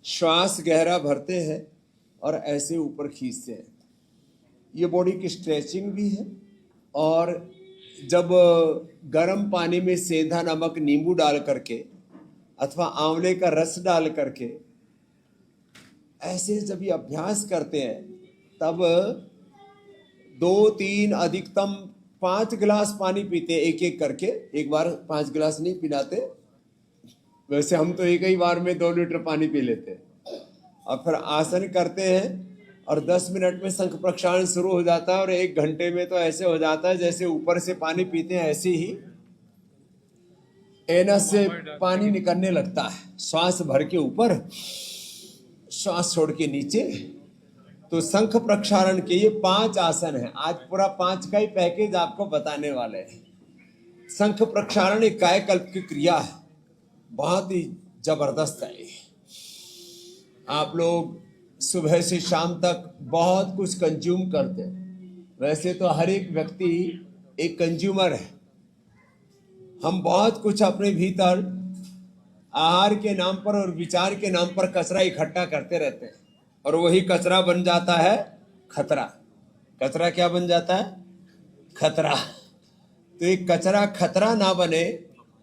श्वास गहरा भरते हैं और ऐसे ऊपर खींचते हैं। ये बॉडी की स्ट्रेचिंग भी है। और जब गर्म पानी में सेंधा नमक नींबू डाल करके अथवा आंवले का रस डाल करके ऐसे जब ये अभ्यास करते हैं तब 2-3 अधिकतम 5 गिलास पानी पीते हैं एक एक करके। एक बार 5 गिलास नहीं पिलाते, वैसे हम तो एक ही बार में 2 लीटर पानी पी लेते हैं। और फिर आसन करते हैं और 10 मिनट में शंख प्रक्षालन शुरू हो जाता है और 1 घंटे में तो ऐसे हो जाता है जैसे ऊपर से पानी पीते हैं ऐसे ही एनस से पानी निकलने लगता है। श्वास भर के ऊपर, श्वास छोड़ के नीचे। तो शंख प्रक्षालन के ये 5 आसन हैं। आज पूरा 5 का ही पैकेज आपको बताने वाले हैं। शंख प्रक्षालन एक कायाकल्प की क्रिया है, बहुत ही जबरदस्त है। आप लोग सुबह से शाम तक बहुत कुछ कंज्यूम करते हैं। वैसे तो हर एक व्यक्ति एक कंज्यूमर है। हम बहुत कुछ अपने भीतर आहार के नाम पर और विचार के नाम पर कचरा इकट्ठा करते रहते हैं और वही कचरा बन जाता है खतरा। कचरा क्या बन जाता है? खतरा। तो एक कचरा खतरा ना बने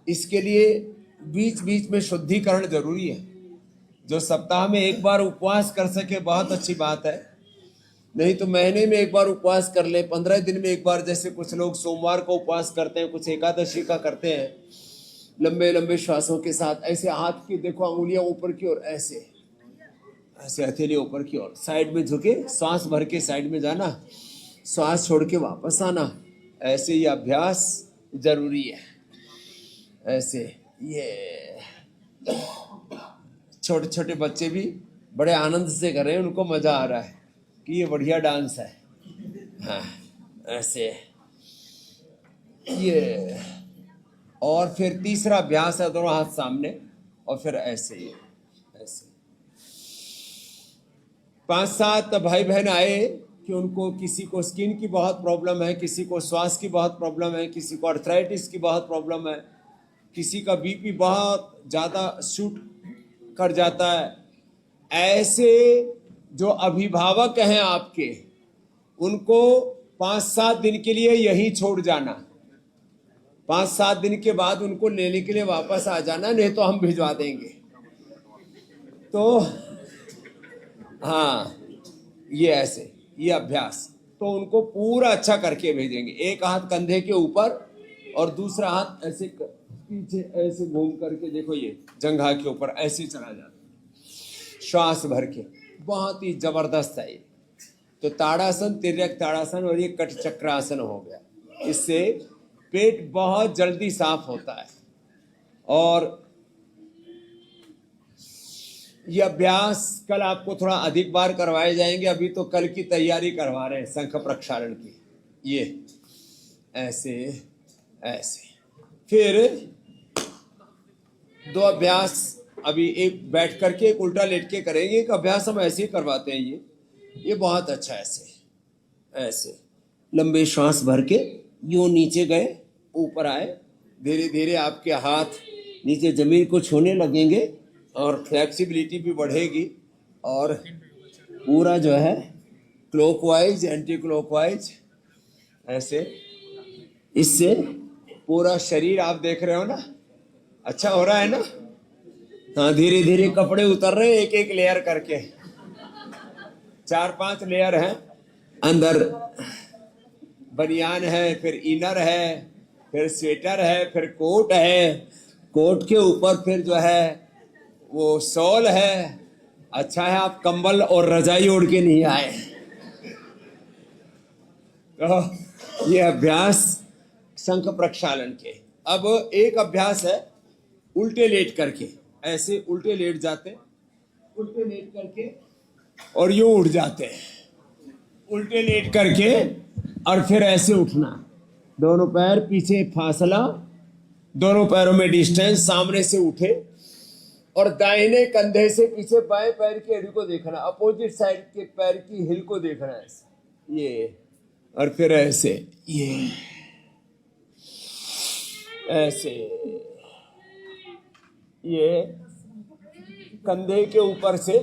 इसके लिए बीच बीच में शुद्धिकरण जरूरी है। जो सप्ताह में एक बार उपवास कर सके बहुत अच्छी बात है, नहीं तो महीने में एक बार उपवास कर ले, 15 दिन में एक बार। जैसे कुछ लोग सोमवार को उपवास करते हैं, कुछ एकादशी का करते हैं, लंबे लंबे श्वासों के साथ। ऐसे हाथ की देखो अंगुलियां ऊपर की ओर, ऐसे ऐसे हथेली ऊपर की ओर, साइड में झुके, श्वास भर के साइड में जाना, श्वास छोड़ के वापस आना। ऐसे ये अभ्यास जरूरी है। ऐसे ये छोटे छोटे बच्चे भी बड़े आनंद से कर रहे हैं, उनको मजा आ रहा है कि ये बढ़िया डांस है। हाँ, ऐसे ये। और फिर तीसरा अभ्यास है दोनों हाथ सामने और फिर ऐसे ही ऐसे। 5-7 भाई बहन आए कि उनको, किसी को स्किन की बहुत प्रॉब्लम है, किसी को श्वास की बहुत प्रॉब्लम है, किसी को आर्थराइटिस की बहुत प्रॉब्लम है, किसी का बीपी बहुत ज़्यादा शूट कर जाता है। ऐसे जो अभिभावक हैं आपके, उनको 5-7 दिन के लिए यही छोड़ जाना। 5-7 दिन के बाद उनको लेने के लिए वापस आ जाना, नहीं तो हम भिजवा देंगे। तो हाँ, ये ऐसे ये अभ्यास तो उनको पूरा अच्छा करके भेजेंगे। एक हाथ कंधे के ऊपर और दूसरा हाथ ऐसे पीछे ऐसे घूम करके, देखो ये जंघा के ऊपर ऐसे चला जाता है श्वास भर के। बहुत ही जबरदस्त है ये। तो ताड़ासन, तिर्यक ताड़ासन और ये कट चक्रासन हो गया। इससे पेट बहुत जल्दी साफ होता है। और ये अभ्यास कल आपको थोड़ा अधिक बार करवाए जाएंगे। अभी तो कल की तैयारी करवा रहे हैं शंख प्रक्षालन की। ये ऐसे ऐसे। फिर 2 अभ्यास अभी, एक बैठ करके एक उल्टा लेट के करेंगे। एक अभ्यास हम ऐसे ही करवाते हैं। ये बहुत अच्छा। ऐसे ऐसे लंबे श्वास भर के यूं नीचे गए, ऊपर आए, धीरे धीरे आपके हाथ नीचे जमीन को छूने लगेंगे और फ्लेक्सिबिलिटी भी बढ़ेगी। और पूरा जो है क्लॉकवाइज, एंटी क्लॉकवाइज ऐसे। इससे पूरा शरीर आप देख रहे हो ना, अच्छा हो रहा है ना। हाँ, धीरे धीरे कपड़े उतर रहे हैं एक एक लेयर करके। 4-5 लेयर हैं। अंदर बनियान है, फिर इनर है, फिर स्वेटर है, फिर कोट है, कोट के ऊपर फिर जो है वो शॉल है। अच्छा है आप कंबल और रजाई ओढ़ के नहीं आए। तो ये अभ्यास शंख प्रक्षालन के। अब एक अभ्यास है उल्टे लेट करके। ऐसे उल्टे लेट जाते, उल्टे लेट करके और यूं उठ जाते, उल्टे लेट करके और फिर ऐसे उठना। दोनों पैर पीछे फासला, दोनों पैरों में डिस्टेंस, सामने से उठे और दाहिने कंधे से पीछे बाएं पैर की एड़ी को देखना, अपोजिट साइड के पैर की हिल को देखना ऐसे। ये और फिर ऐसे, ये ऐसे, ये कंधे के ऊपर से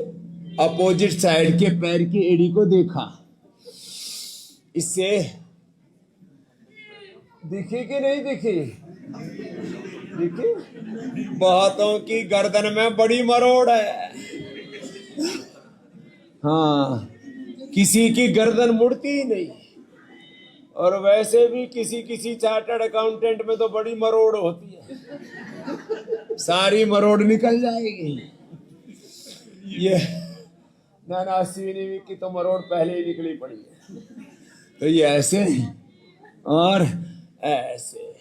अपोजिट साइड के पैर की एड़ी को देखा। इससे दिखी कि नहीं दिखी? दिखी? बहुतों की गर्दन में बड़ी मरोड़ है। हाँ, किसी की गर्दन मुड़ती ही नहीं। और वैसे भी किसी किसी चार्टर्ड अकाउंटेंट में तो बड़ी मरोड़ होती है, सारी मरोड़ निकल जाएगी। ये ना अश्विनी की तो मरोड़ पहले ही निकली पड़ी है। तो ये ऐसे और ऐसे,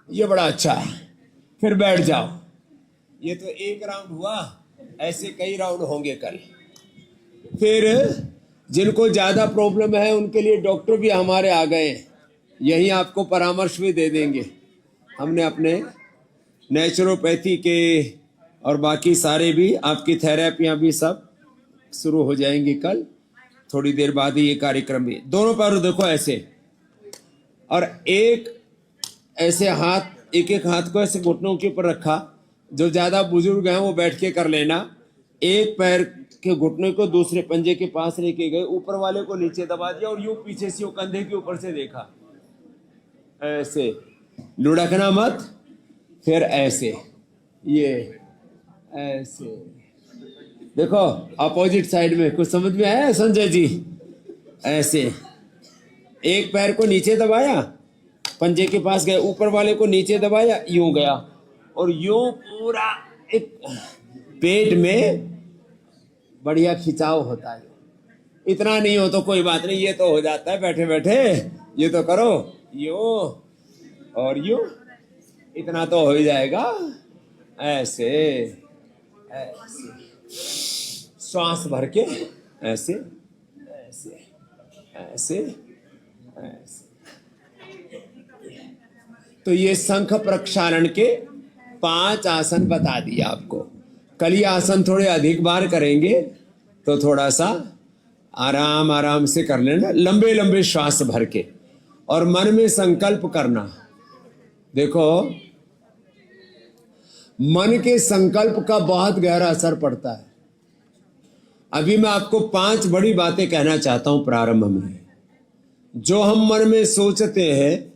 ये बड़ा अच्छा है। फिर बैठ जाओ। ये तो एक राउंड हुआ, ऐसे कई राउंड होंगे कल। फिर जिनको ज्यादा प्रॉब्लम है उनके लिए डॉक्टर भी हमारे आ गए हैं, यही आपको परामर्श भी दे देंगे। हमने अपने नेचुरोपैथी के और बाकी सारे भी, आपकी थेरेपियां भी सब शुरू हो जाएंगी कल, थोड़ी देर बाद ही ये कार्यक्रम भी। दोनों पैरों देखो ऐसे, और एक ऐसे हाथ, एक एक हाथ को ऐसे घुटनों के ऊपर रखा। जो ज्यादा बुजुर्ग हैं वो बैठ के कर लेना। एक पैर के घुटने को दूसरे पंजे के पास लेके गए, ऊपर वाले को नीचे दबा दिया और यूं पीछे से कंधे के ऊपर से देखा, ऐसे लुढ़कना मत। फिर ऐसे, ये ऐसे देखो अपोजिट साइड में। कुछ समझ में आया संजय जी? ऐसे एक पैर को नीचे दबाया, पंजे के पास गए, ऊपर वाले को नीचे दबाया, यूं गया और यूं पूरा एक पेट में बढ़िया खिंचाव होता है। इतना नहीं हो तो कोई बात नहीं, ये तो हो जाता है बैठे बैठे। ये तो करो, यूं और यूं, इतना तो हो ही जाएगा। ऐसे ऐसे श्वास भर के, ऐसे ऐसे ऐसे ऐसे। तो ये शंख प्रक्षालन के 5 आसन बता दिया आपको। कल ये आसन थोड़े अधिक बार करेंगे तो थोड़ा सा आराम आराम से कर लेना, लंबे लंबे श्वास भर के। और मन में संकल्प करना। देखो मन के संकल्प का बहुत गहरा असर पड़ता है। अभी मैं आपको 5 बड़ी बातें कहना चाहता हूं प्रारंभ में। जो हम मन में सोचते हैं,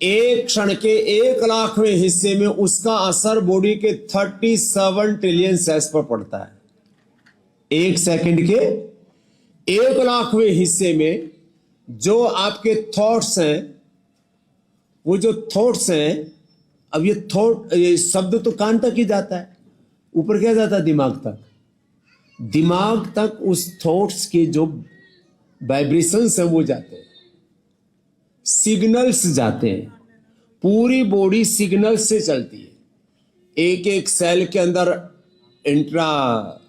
एक क्षण के 1,00,000वें हिस्से में उसका असर बॉडी के 37 ट्रिलियन सेल्स पर पड़ता है। 1 सेकंड के 1,00,000वें हिस्से में जो आपके थॉट्स हैं, वो जो थॉट्स हैं, अब ये थॉट, ये शब्द तो कान तक ही जाता है, ऊपर क्या जाता है? दिमाग तक। दिमाग तक उस थॉट्स के जो वाइब्रेशंस हैं वो जाते हैं, सिग्नल्स जाते हैं। पूरी बॉडी सिग्नल्स से चलती है। एक एक सेल के अंदर इंट्रा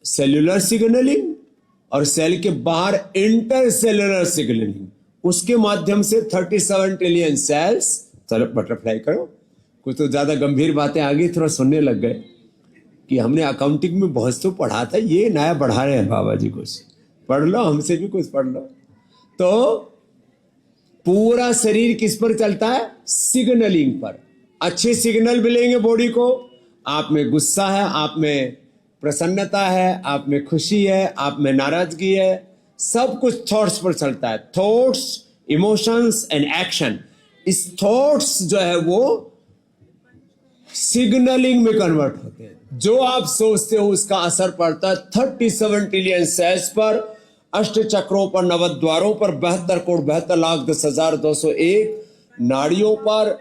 सेल्यूलर सिग्नलिंग और सेल के बाहर इंटर सेल्यूलर सिग्नलिंग, उसके माध्यम से 37 ट्रिलियन सेल्स। चलो बटरफ्लाई करो। कुछ तो ज्यादा गंभीर बातें आ गई, थोड़ा सुनने लग गए कि हमने अकाउंटिंग में बहुत तो पढ़ा था, ये नया बढ़ा रहे हैं बाबा जी। कुछ पढ़ लो, हमसे भी कुछ पढ़ लो। तो पूरा शरीर किस पर चलता है? सिग्नलिंग पर। अच्छे सिग्नल मिलेंगे बॉडी को। आप में गुस्सा है, आप में प्रसन्नता है, आप में खुशी है, आप में नाराजगी है, सब कुछ थॉट्स पर चलता है। Thoughts, emotions and action. इस थॉट्स जो है वो सिग्नलिंग में कन्वर्ट होते हैं। जो आप सोचते हो उसका असर पड़ता है 37 ट्रिलियन सेल्स पर, 8 चक्रों पर, 9 द्वारों पर, 72,72,10,201 नाड़ियों पर,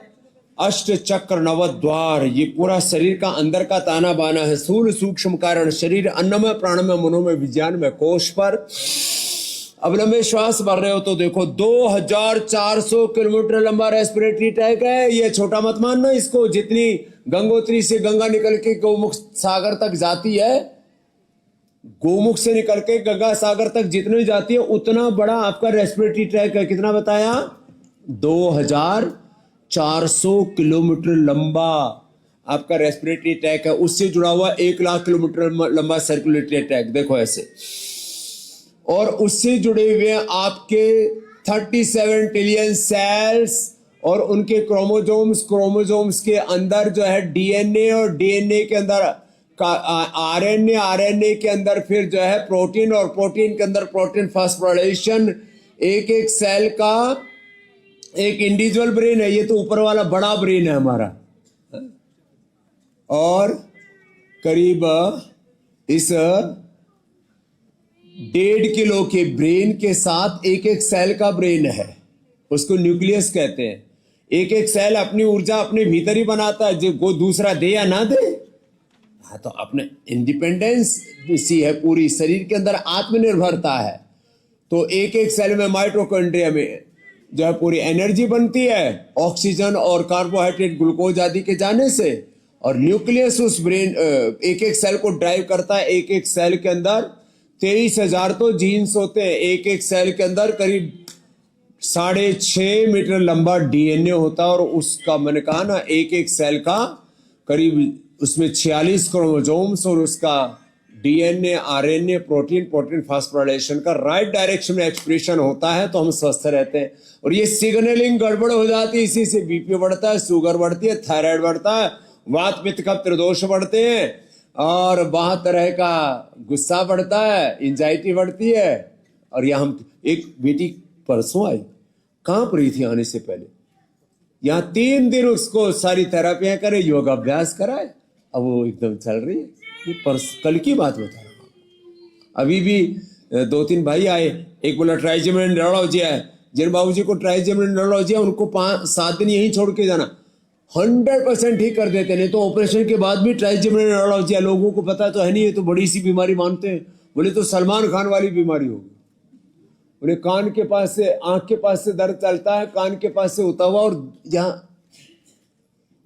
8 चक्र, 9 द्वार। ये पूरा शरीर का अंदर का ताना बाना है। स्थूल सूक्ष्म कारण शरीर, अन्नमय प्राणमय मनोमय विज्ञानमय कोश पर। अब लंबे श्वास भर रहे हो तो देखो 2,400 किलोमीटर लंबा रेस्पिरेटरी ट्रैक है। ये छोटा मत मानना इसको। जितनी गंगोत्री से गंगा निकल के गौमुख सागर तक जाती है, गोमुख से निकल के गंगा सागर तक जितनी जाती है, उतना बड़ा आपका रेस्पिरेटरी ट्रैक है। कितना बताया? 2,400 किलोमीटर लंबा आपका रेस्पिरेटरी ट्रैक है। उससे जुड़ा हुआ 1,00,000 किलोमीटर लंबा सर्कुलेटरी ट्रैक। देखो ऐसे। और उससे जुड़े हुए आपके 37 ट्रिलियन सेल्स और उनके क्रोमोजोम्स के अंदर जो है डीएनए, और डीएनए के अंदर आरएनए के अंदर फिर जो है प्रोटीन, और प्रोटीन के अंदर प्रोटीन फास्फोराइलेशन। एक एक सेल का एक इंडिविजुअल ब्रेन है। ये तो ऊपर वाला बड़ा ब्रेन है हमारा, और करीब इस 1.5 किलो के ब्रेन के साथ एक एक सेल का ब्रेन है, उसको न्यूक्लियस कहते हैं। एक एक सेल अपनी ऊर्जा अपने भीतर ही बनाता है, जो को दूसरा दे या ना दे। हाँ, तो अपने इंडिपेंडेंस सी है, पूरी शरीर के अंदर आत्मनिर्भरता है। तो एक एक सेल में माइटोकॉन्ड्रिया में जो है पूरी एनर्जी बनती है, ऑक्सीजन और कार्बोहाइड्रेट ग्लूकोज आदि के जाने से, और न्यूक्लियस उस ब्रेन एक एक सेल को ड्राइव करता है। एक एक सेल के अंदर 23,000 तो जीन्स होते हैं। एक एक सेल के अंदर करीब 6.5 मीटर लंबा डीएनए होता है, और उसका मैंने कहा ना, एक एक सेल का करीब उसमें 46 क्रोमोसोम्स, और उसका डीएनए, आरएनए, प्रोटीन फास्फोराइलेशन का राइट डायरेक्शन में एक्सप्रेशन होता है, तो हम स्वस्थ रहते हैं। और ये सिग्नलिंग गड़बड़ हो जाती है, इसी से बीपी बढ़ता है, शुगर बढ़ती है, थायराइड बढ़ता है, वात पित्त कफ त्रिदोष बढ़ते हैं, और 72 तरह का गुस्सा बढ़ता है, एंजाइटी बढ़ती है। और यहाँ हम एक बेटी परसों आई, कहाँ पर रही थी आने से पहले, यहाँ 3 दिन उसको सारी थेरापियां करे, योगा अभ्यास कराए, अब वो एकदम चल रही है। ये कल की बात बता रहा हूँ। अभी भी 2-3 भाई आए, एक बोला ट्राइजेमिनल न्यूरोलॉजी है, जिन बाबूजी को ट्राइजेमिनल न्यूरोलॉजी है उनको 5-7 दिन यहीं छोड़ के जाना, 100% ठीक कर देते। नहीं तो ऑपरेशन के बाद भी ट्राइजेमिनल न्यूरोलॉजी है, लोगों को पता तो है नहीं, ये तो बड़ी सी बीमारी मानते हैं। बोले तो सलमान खान वाली बीमारी होगी। बोले कान के पास से, आंख के पास से दर्द चलता है, कान के पास से होता हुआ, और यहाँ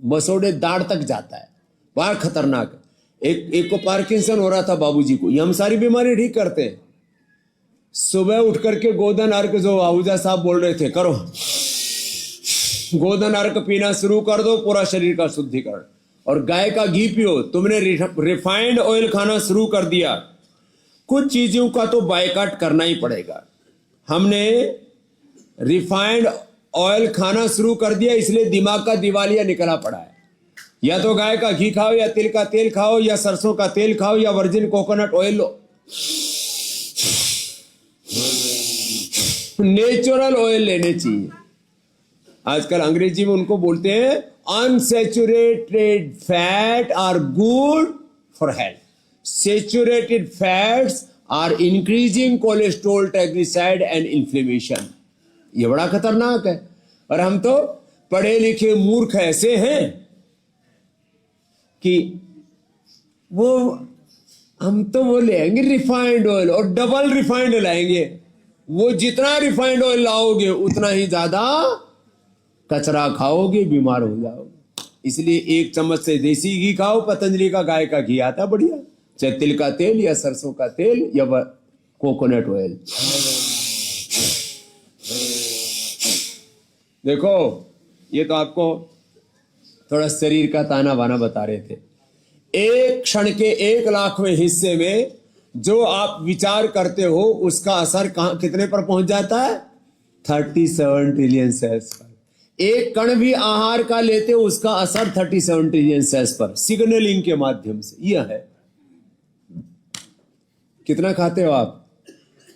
मसोड़े दाढ़ तक जाता है, बड़ा खतरनाक है। एक को पार्किंसन हो रहा था बाबूजी को। ये हम सारी बीमारी ठीक करते हैं। सुबह उठ करके गोदन अर्क, जो आहूजा साहब बोल रहे थे, करो गोदन अर्क पीना शुरू कर दो, पूरा शरीर का शुद्धिकरण। और गाय का घी पियो। तुमने रिफाइंड ऑयल खाना शुरू कर दिया, कुछ चीजों का तो बायकॉट करना ही पड़ेगा। हमने रिफाइंड ऑयल खाना शुरू कर दिया, इसलिए दिमाग का दिवालिया निकला पड़ा है। या तो गाय का घी खाओ, या तिल का तेल खाओ, या सरसों का तेल खाओ, या वर्जिन कोकोनट ऑयल लो। नेचुरल ऑयल लेने चाहिए। आजकल अंग्रेजी में उनको बोलते हैं unsaturated fat are good for health, saturated fats are increasing cholesterol, triglyceride and inflammation. ये बड़ा खतरनाक है। और हम तो पढ़े लिखे मूर्ख ऐसे हैं कि हम तो वो लेंगे रिफाइंड ऑयल, और डबल रिफाइंड लाएंगे। वो जितना रिफाइंड ऑयल लाओगे उतना ही ज्यादा कचरा खाओगे, बीमार हो जाओगे। इसलिए 1 चम्मच से देसी घी खाओ, पतंजलि का गाय का घी आता बढ़िया, चाहे तिल का तेल या सरसों का तेल या कोकोनट ऑयल। देखो, ये तो आपको थोड़ा शरीर का ताना बाना बता रहे थे। एक क्षण के 1,00,000वें हिस्से में जो आप विचार करते हो, उसका असर कहां कितने पर पहुंच जाता है? 37 ट्रिलियन सेल्स पर। एक कण भी आहार का लेते हो, उसका असर 37 ट्रिलियन सेल्स पर, सिग्नलिंग के माध्यम से। यह है। कितना खाते हो आप?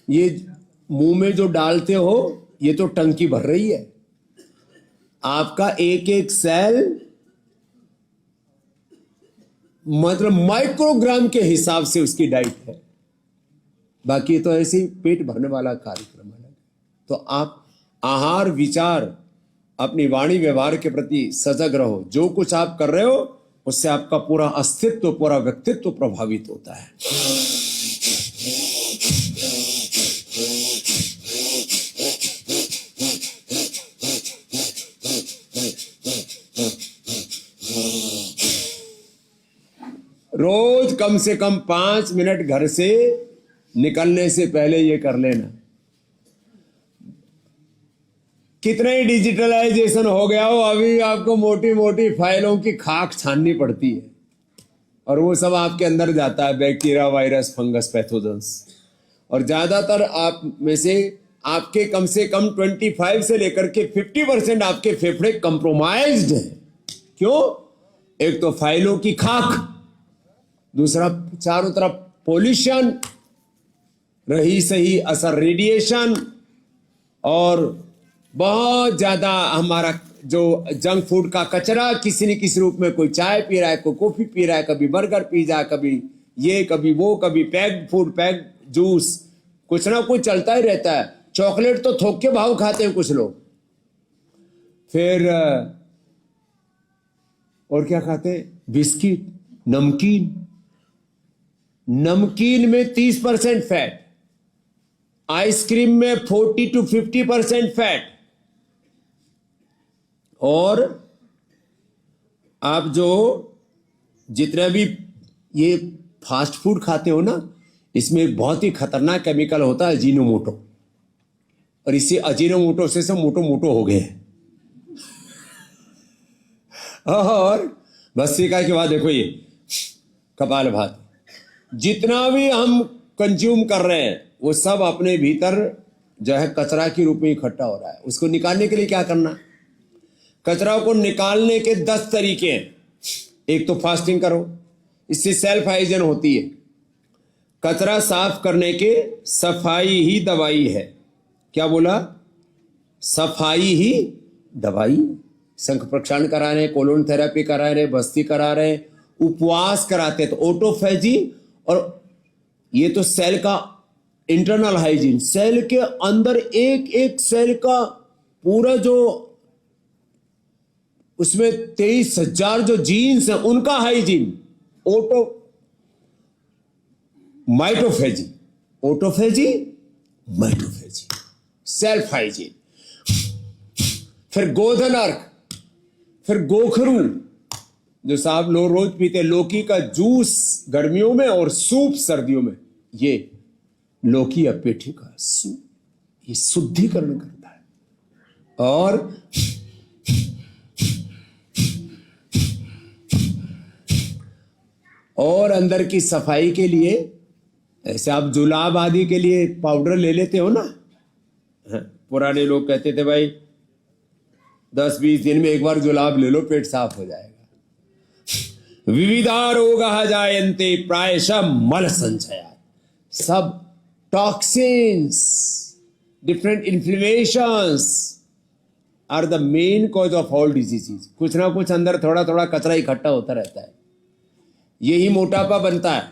ये मुंह में जो डालते हो, ये तो टंकी भर रही है। आपका एक एक सेल मतलब माइक्रोग्राम के हिसाब से उसकी डाइट है। बाकी तो ऐसे ही पेट भरने वाला कार्यक्रम है। तो आप आहार विचार, अपनी वाणी व्यवहार के प्रति सजग रहो। जो कुछ आप कर रहे हो उससे आपका पूरा अस्तित्व, पूरा व्यक्तित्व प्रभावित होता है। रोज कम से कम 5 मिनट घर से निकलने से पहले ये कर लेना। कितना ही डिजिटलाइजेशन हो गया हो, अभी आपको मोटी मोटी फाइलों की खाक छाननी पड़ती है, और वो सब आपके अंदर जाता है, बैक्टीरिया, वायरस, फंगस, पैथोजेंस। और ज्यादातर आप में से आपके कम से कम 25 से लेकर के 50% आपके फेफड़े कंप्रोमाइज्ड हैं। क्यों? एक तो फाइलों की खाक, दूसरा चारों तरफ पोल्यूशन, रही सही असर रेडिएशन, और बहुत ज्यादा हमारा जो जंक फूड का कचरा किसी न किसी रूप में, कोई चाय पी रहा है, कोई कॉफी पी रहा है, कभी बर्गर पिज्जा, कभी ये कभी वो, कभी पैक्ड फूड, पैक्ड जूस, कुछ ना कुछ चलता ही रहता है। चॉकलेट तो थोक के भाव खाते हैं कुछ लोग। फिर और क्या खाते हैं? बिस्किट, नमकीन। नमकीन में 30% फैट, आइसक्रीम में 40 to 50% फैट, और आप जो जितना भी ये फास्ट फूड खाते हो ना, इसमें बहुत ही खतरनाक केमिकल होता है अजीनोमोटो, और इसी अजीनोमोटो से सब मोटो मोटो हो गए हैं। और बस सीखा के बाद देखो ये कपाल भात, जितना भी हम कंज्यूम कर रहे हैं वो सब अपने भीतर जो है कचरा के रूप में इकट्ठा हो रहा है। उसको निकालने के लिए क्या करना? कचरा को निकालने के 10 तरीके हैं। एक तो फास्टिंग करो, इससे सेल्फ हाइजीन होती है। कचरा साफ करने के सफाई ही दवाई है। क्या बोला? सफाई ही दवाई। शंख प्रक्षालन करा रहे, कोलोन थेरेपी करा रहे, बस्ती करा रहे, उपवास कराते, तो ऑटोफेजी, और ये तो सेल का इंटरनल हाइजीन, सेल के अंदर एक एक सेल का पूरा जो उसमें 23,000 जो जीन्स हैं उनका हाइजीन, माइटोफेजी, ऑटोफेजी, माइटोफेजी, सेल्फ हाइजीन। फिर गोधन अर्क, फिर गोखरू, जो साहब लोग रोज पीते, लौकी का जूस गर्मियों में और सूप सर्दियों में, ये लौकी या पेठी का सूप, ये शुद्धिकरण करता है। और अंदर की सफाई के लिए, ऐसे आप जुलाब आदि के लिए पाउडर ले लेते हो ना, पुराने लोग कहते थे भाई 10-20 दिन में एक बार जुलाब ले लो, पेट साफ हो जाएगा। विविधा रोगाः जायन्ते प्रायशः मल संचयात्। सब toxins, different inflammations are the main cause of all diseases. कुछ ना कुछ अंदर थोड़ा थोड़ा कचरा इकट्ठा होता रहता है। यही मोटापा बनता है,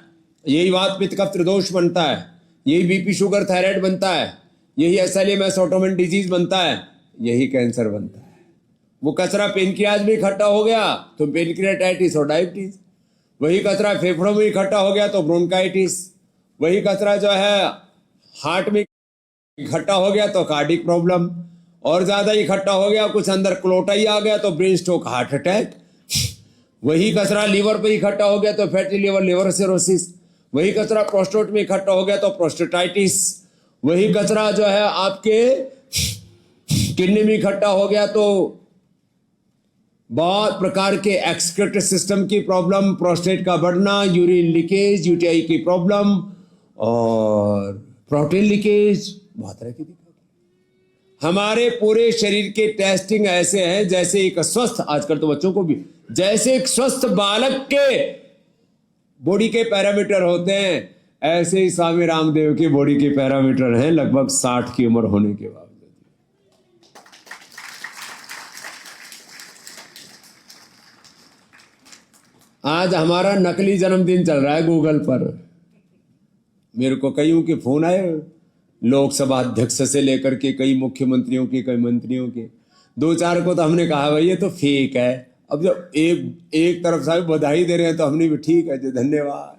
यही वात पित्त कफ त्रिदोष बनता है, यही बीपी शुगर थायराइड बनता है, यही एसएलएमएस ऑटोइम्यून डिजीज बनता है, यही कैंसर बनता है। वो कचरा पेनक्रियाज में इकट्ठा हो गया तो पेनक्रियाटाइटिस और डायबिटीज, वही कचरा फेफड़ों में इकट्ठा हो गया तो ब्रोंकाइटिस, वही कचरा जो है हार्ट में इकट्ठा हो गया तो कार्डिक प्रॉब्लम, और ज्यादा इकट्ठा हो गया कुछ अंदर क्लोटाई आ गया तो ब्रेन स्ट्रोक, हार्ट अटैक। वही कचरा लीवर पे इकट्ठा हो गया तो फैटी लिवर, लिवर सिरोसिस। वही कचरा प्रोस्टेट में इकट्ठा हो गया तो प्रोस्टेटाइटिस। वही कचरा जो है आपके किडनी में इकट्ठा हो गया तो बहुत प्रकार के एक्सक्रीटरी सिस्टम की प्रॉब्लम, प्रोस्टेट का बढ़ना, यूरिन लीकेज, यूटीआई की प्रॉब्लम और प्रोटीन लीकेज, बहुत तरह की दिक्कत। हमारे पूरे शरीर के टेस्टिंग ऐसे हैं जैसे एक स्वस्थ, आजकल तो बच्चों को भी, जैसे एक स्वस्थ बालक के बॉडी के पैरामीटर होते हैं, ऐसे ही स्वामी रामदेव की बॉडी के पैरामीटर हैं लगभग 60 की उम्र होने के बाद। आज हमारा नकली जन्मदिन चल रहा है गूगल पर। मेरे को कईयों के फोन आए, लोकसभा अध्यक्ष से लेकर के कई मुख्यमंत्रियों के, कई मंत्रियों के। 2-4 को तो हमने कहा भाई ये तो फेक है। अब जब एक तरफ से बधाई दे रहे हैं तो हमने भी ठीक है जी, धन्यवाद।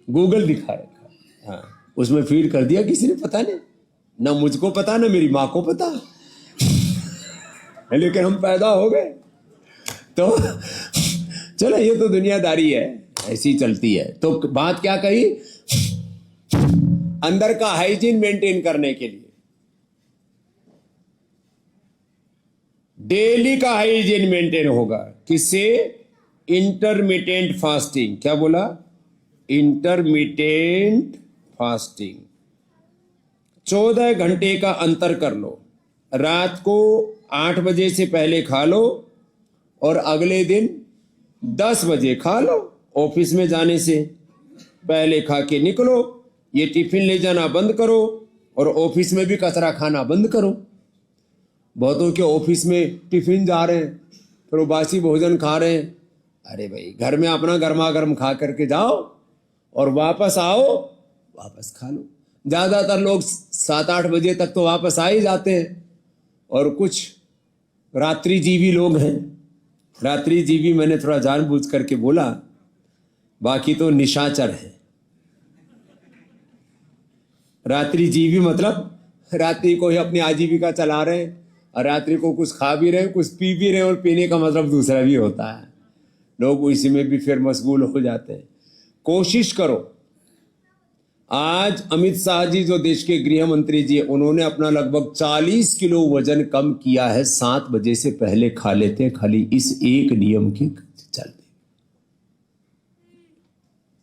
गूगल दिखाया, हाँ, उसमें फीड कर दिया किसी ने, पता नहीं, ना मुझको पता ना मेरी माँ को पता, लेकिन हम पैदा हो गए। तो चलो, ये तो दुनियादारी है, ऐसी चलती है। तो बात क्या कही, अंदर का हाइजीन मेंटेन करने के लिए डेली का हाइजीन मेंटेन होगा। किससे? Intermittent fasting. क्या बोला? Intermittent fasting. 14 घंटे का अंतर कर लो। रात को 8 बजे से पहले खा लो और अगले दिन 10 बजे खा लो। ऑफिस में जाने से पहले खा के निकलो। ये टिफिन ले जाना बंद करो और ऑफिस में भी कचरा खाना बंद करो। बहुतों के ऑफिस में टिफिन जा रहे हैं, फिर वो बासी भोजन खा रहे हैं। अरे भाई, घर में अपना गर्मा गर्म खा करके जाओ और वापस आओ, वापस खा लो। ज्यादातर लोग 7-8 बजे तक तो वापस आ ही जाते हैं। और कुछ रात्रिजीवी लोग हैं। रात्रिजीवी मैंने थोड़ा जानबूझ करके बोला, बाकी तो निशाचर है। रात्रिजीवी मतलब रात्रि को ही अपनी आजीविका चला रहे हैं और रात्रि को कुछ खा भी रहे हैं, कुछ पी भी रहे हैं, और पीने का मतलब दूसरा भी होता है। लोग इसी में भी फिर मशगूल हो जाते हैं। कोशिश करो। आज अमित शाह जी जो देश के गृह मंत्री जी, उन्होंने अपना लगभग 40 किलो वजन कम किया है। 7 बजे से पहले खा लेते हैं, खाली इस एक नियम के चलते।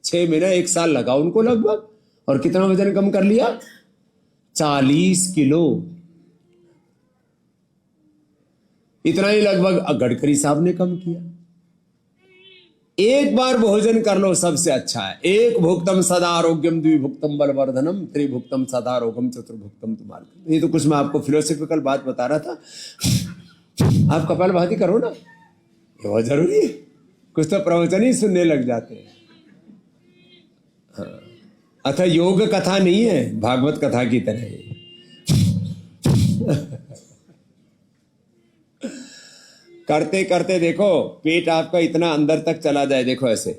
6 महीना 1 साल लगा उनको लगभग, और कितना वजन कम कर लिया? 40 किलो। इतना ही लगभग गडकरी साहब ने कम किया। एक बार भोजन कर लो, सबसे अच्छा है। एक भुक्तम सदा आरोग्यम, द्विभुक्तम बलवर्धनम, त्रिभुक्तम सदा रोगम, चतुर्भुक्तम तुम्हारे। ये तो कुछ मैं आपको फिलोसफिकल बात बता रहा था। आप कपालभाति करो ना, ये बहुत जरूरी है। कुछ तो प्रवचन ही सुनने लग जाते हैं। हाँ, अतः योग कथा नहीं है, भागवत कथा की तरह है। करते करते देखो पेट आपका इतना अंदर तक चला जाए। देखो ऐसे,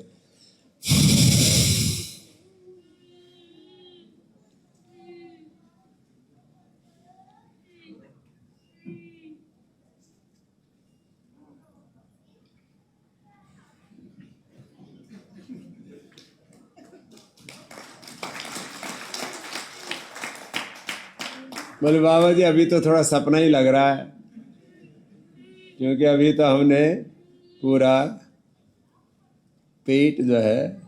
बोले बाबा जी अभी तो थोड़ा सपना ही लग रहा है, क्योंकि अभी तो हमने पूरा पेट जो है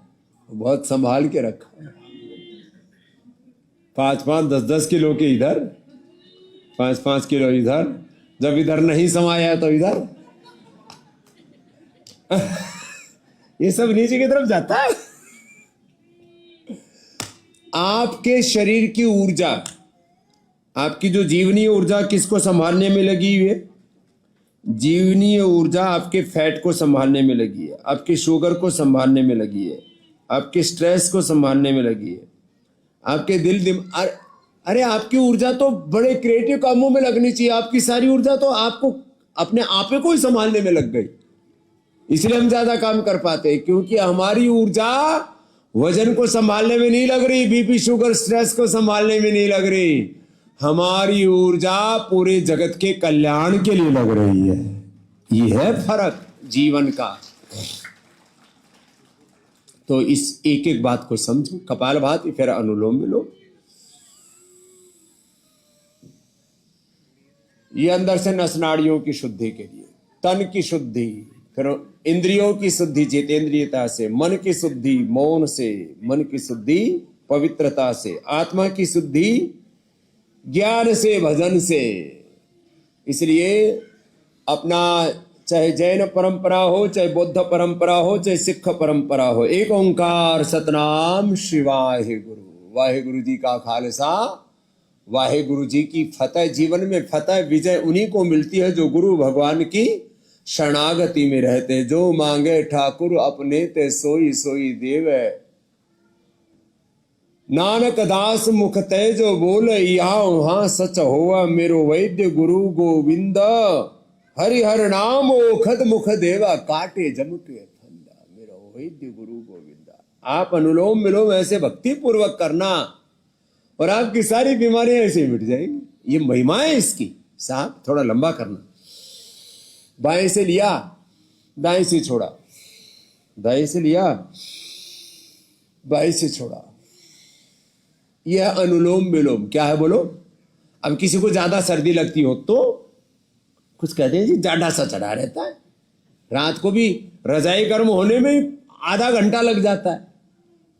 बहुत संभाल के रखा है। 5-5, 10-10 किलो के इधर, 5-5 किलो इधर। जब इधर नहीं समाया तो इधर ये सब नीचे की तरफ जाता है। आपके शरीर की ऊर्जा, आपकी जो जीवनीय ऊर्जा किसको संभालने में लगी हुई है? जीवनीय ऊर्जा आपके फैट को संभालने में लगी है, आपके शुगर को संभालने में लगी है, आपके स्ट्रेस को संभालने में लगी है, आपके दिल दिमाग। अरे आपकी ऊर्जा तो बड़े क्रिएटिव कामों में लगनी चाहिए। आपकी सारी ऊर्जा तो आपको अपने आपे को ही संभालने में लग गई। इसलिए हम ज्यादा काम कर पाते हैं, क्योंकि हमारी ऊर्जा वजन को संभालने में नहीं लग रही, बीपी शुगर स्ट्रेस को संभालने में नहीं लग रही। हमारी ऊर्जा पूरे जगत के कल्याण के लिए लग रही है। ये है फर्क जीवन का। तो इस एक एक बात को समझो। कपालभाति, फिर अनुलोम विलोम। ये अंदर से नस नाड़ियों की शुद्धि के लिए, तन की शुद्धि, फिर इंद्रियों की शुद्धि जितेंद्रियता से, मन की शुद्धि मौन से, मन की शुद्धि पवित्रता से, आत्मा की शुद्धि ज्ञान से, भजन से। इसलिए अपना चाहे जैन परंपरा हो, चाहे बौद्ध परंपरा हो, चाहे सिख परंपरा हो, एक ओंकार सतनाम श्री वाहेगुरु। वाहेगुरु जी का खालसा, वाहेगुरु जी की फतह। जीवन में फतह विजय उन्हीं को मिलती है जो गुरु भगवान की शरणागति में रहते। जो मांगे ठाकुर अपने ते सोई सोई देवे। नानक दास मुख तय जो बोले, यहाँ वहां सच होवा मेरो वैद्य गुरु गोविंद। हरिहर नाम ओखद मुख देवा, काटे जम के फंदा मेरो वैद्य गुरु गोविंदा। आप अनुलोम विलोम ऐसे भक्ति पूर्वक करना और आपकी सारी बीमारियां ऐसे मिट जाएंगी। ये महिमा है इसकी। साहब थोड़ा लंबा करना। बाएं से लिया, दाएं से छोड़ा, दाएं से लिया, बाएं से छोड़ा। यह अनुलोम विलोम क्या है बोलो? अब किसी को ज्यादा सर्दी लगती हो तो कुछ कहते हैं जी जाडा सा चढ़ा रहता है। रात को भी रजाई गर्म होने में आधा घंटा लग जाता है।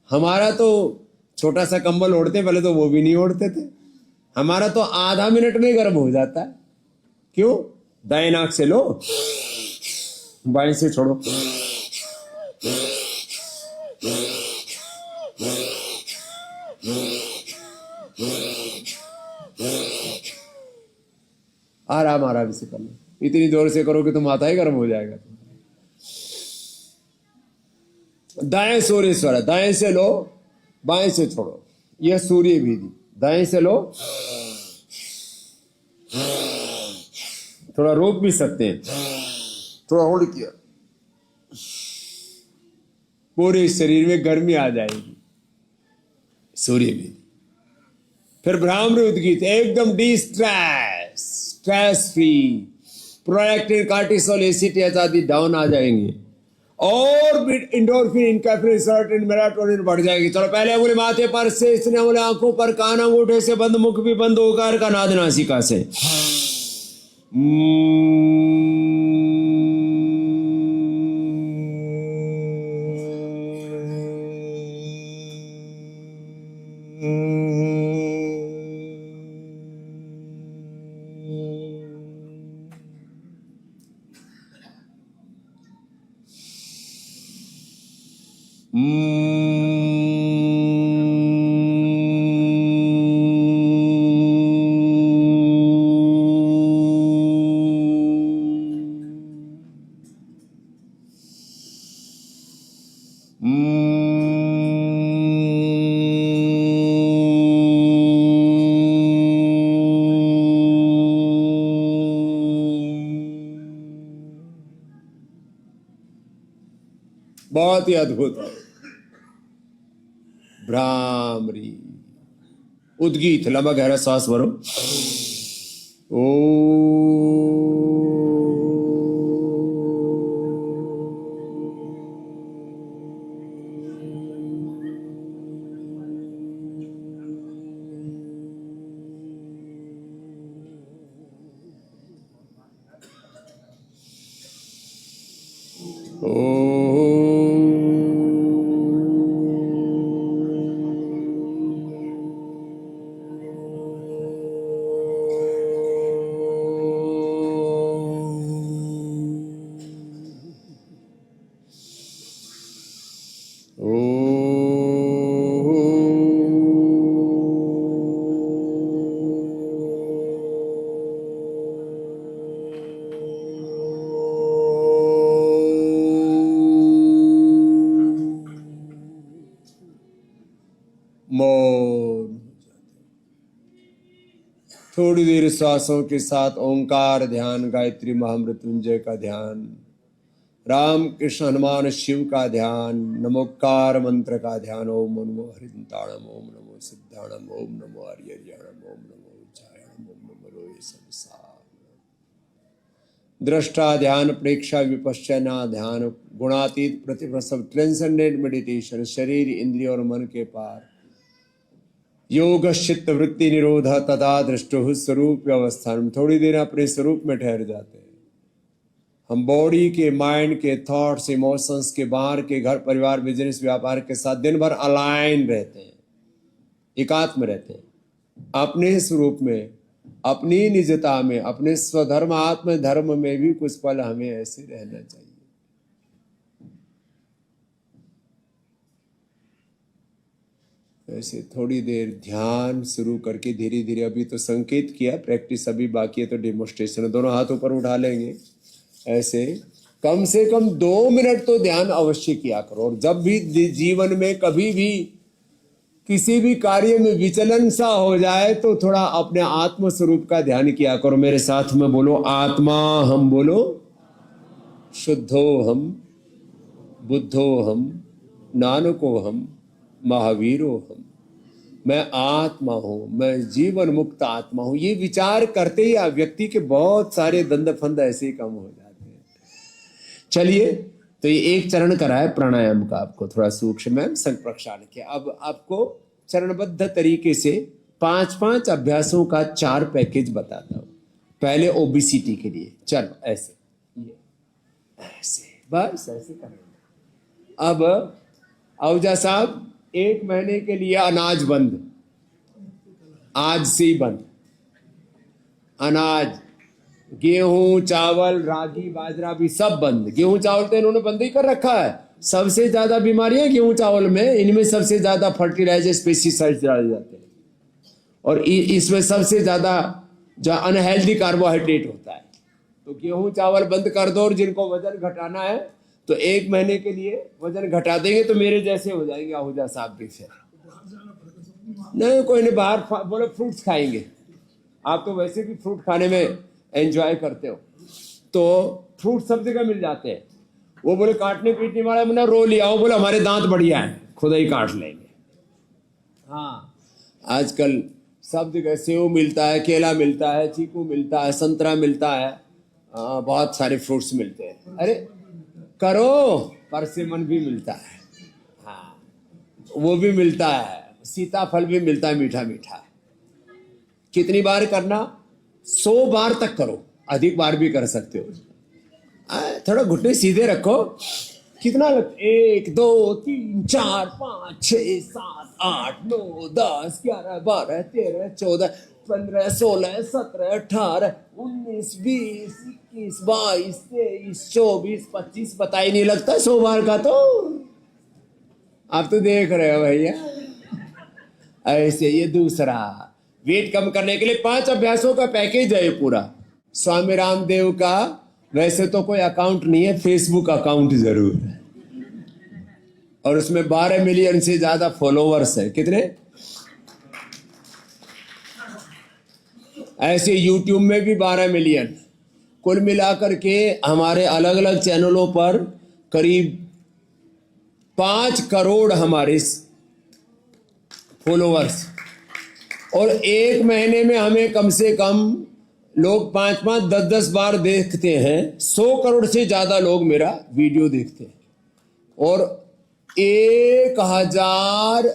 हमारा तो छोटा सा कंबल ओढ़ते, पहले तो वो भी नहीं ओढ़ते थे। हमारा तो आधा मिनट में गर्म हो जाता है। क्यों? दाएं नाक से लो, बाएं से छोड़ो। आराम आराम से कर लो। इतनी जोर से करोगे तो माथा ही गर्म हो जाएगा। दाएं सूर्य स्वर है, दाएं से लो, बाएं से छोड़ो। यह सूर्य भीति। दाएं से लो, थोड़ा रोक भी सकते हैं, थोड़ा होल्ड किया, पूरे शरीर में गर्मी आ जाएगी। सूर्य भीति। फिर भ्रामरी उद्गीत, एकदम D stress, stress free, prolactin, cortisol, ACTH आदि डाउन आ जाएंगे और इंडोर्फिन, इनकैफ्रिन, सेरोटोनिन, मेलाटोनिन बढ़ जाएगी। चलो पहले अंगुली माथे पर से, इसने अंगुली आंखों पर, कान अंगूठे से बंद, मुख भी बंद, ओकार का नाद नासिका से। बहुत ही अद्भुत है। भ्रामरी उद्गीत, लंबा गहरा सांस भरो। मौन। थोड़ी देर श्वासों के साथ ओंकार ध्यान, गायत्री महामृत्युंजय का ध्यान, राम कृष्ण हनुमान शिव का ध्यान, नमोकार मंत्र का ध्यान। ओम नमो हरिदाणम, ओम नमो सिद्धाणम, ओम नमो हरिहरियाणम, ओम नमो उज्जायणम, ओम नमो लोये संसार। दृष्टा ध्यान, प्रेक्षा विपश्यना ध्यान, गुणातीत प्रतिप्रसव, ट्रांसेंडेंट मेडिटेशन, शरीर इंद्रिय और मन के पार, योग चित्त वृत्ति निरोध तथा दृष्टु स्वरूप अवस्थान। थोड़ी देर अपने स्वरूप में ठहर जाते हैं। हम बॉडी के, माइंड के, थॉट्स, इमोशंस के, बाहर के, घर परिवार, बिजनेस, व्यापार के साथ दिन भर अलाइन रहते हैं, एकात्म रहते हैं। अपने स्वरूप में, अपनी निजता में, अपने स्वधर्म आत्म धर्म में भी कुछ पल हमें ऐसे रहना चाहिए। ऐसे थोड़ी देर ध्यान शुरू करके धीरे धीरे, अभी तो संकेत किया, प्रैक्टिस अभी बाकी है, तो डेमोस्ट्रेशन, दोनों हाथ ऊपर उठा लेंगे। ऐसे कम से कम 2 मिनट तो ध्यान अवश्य किया करो। और जब भी जीवन में कभी भी किसी भी कार्य में विचलन सा हो जाए तो थोड़ा अपने आत्म स्वरूप का ध्यान किया करो। मेरे साथ में बोलो, आत्मा हम, बोलो शुद्धो हम, बुद्धो हम, नानको हम, महावीरो हम। मैं आत्मा हूं, मैं जीवन मुक्त आत्मा हूं। ये विचार करते ही व्यक्ति के बहुत सारे दंड फंद ऐसे ही कम हो जाते हैं। चलिए, तो ये एक चरण कराए प्राणायाम का, आपको थोड़ा सूक्ष्म संग प्रक्षालन किया। अब आपको चरणबद्ध तरीके से 5-5 अभ्यासों का 4 पैकेज बताता हूं। पहले ओबेसिटी के लिए, चलो ऐसे, ये ऐसे, बस ऐसे करेंगे। अब आहूजा साहब, 1 महीने के लिए अनाज बंद, आज से ही बंद। अनाज, गेहूं, चावल, रागी, बाजरा भी सब बंद। गेहूं चावल तो इन्होंने बंद ही कर रखा है। सबसे ज्यादा बीमारियां गेहूं चावल में, इनमें सबसे ज्यादा फर्टिलाइजर्स, पेस्टिसाइड्स डाले जाते हैं और इसमें सबसे ज्यादा जो अनहेल्दी कार्बोहाइड्रेट होता है। तो गेहूं चावल बंद कर दो और जिनको वजन घटाना है तो 1 महीने के लिए वजन घटा देंगे तो मेरे जैसे हो जाएंगे आहूजा साहब भी। फिर नहीं, कोई नहीं, बाहर बोले फ्रूट्स खाएंगे। आप तो वैसे भी फ्रूट खाने में एंजॉय करते हो, तो फ्रूट सब जगह मिल जाते हैं। वो बोले काटने पीटने वाला मैंने रो लिया, वो बोले हमारे दांत बढ़िया है, खुद ही काट लेंगे। हाँ, आजकल सब जगह सेव मिलता है, केला मिलता है, चीकू मिलता है, संतरा मिलता है, बहुत सारे फ्रूट्स मिलते हैं। अरे करो, परसिमन भी मिलता है, हाँ वो भी मिलता है, सीताफल भी मिलता है मीठा मीठा। कितनी बार करना? 100 बार तक करो, अधिक बार भी कर सकते हो। थोड़ा घुटने सीधे रखो। कितना लगता? 1 2 3 4 5 6 7 8 9 10 11 12 13 14 15 16 17 18 19 20 21 22 23 24 25 पता ही नहीं लगता 100 बार का। तो आप तो देख रहे हो भैया। ऐसे ये दूसरा वेट कम करने के लिए 5 अभ्यासों का पैकेज है ये पूरा। स्वामी रामदेव का वैसे तो कोई अकाउंट नहीं है, फेसबुक अकाउंट जरूर है और उसमें 12 मिलियन से ज्यादा फॉलोवर्स है। कितने? ऐसे यूट्यूब में भी 12 मिलियन। कुल मिलाकर के हमारे अलग अलग चैनलों पर करीब 5 करोड़ हमारे फॉलोवर्स, और 1 महीने में हमें कम से कम लोग 5-5 10-10 बार देखते हैं। 100 करोड़ से ज्यादा लोग मेरा वीडियो देखते हैं और 1000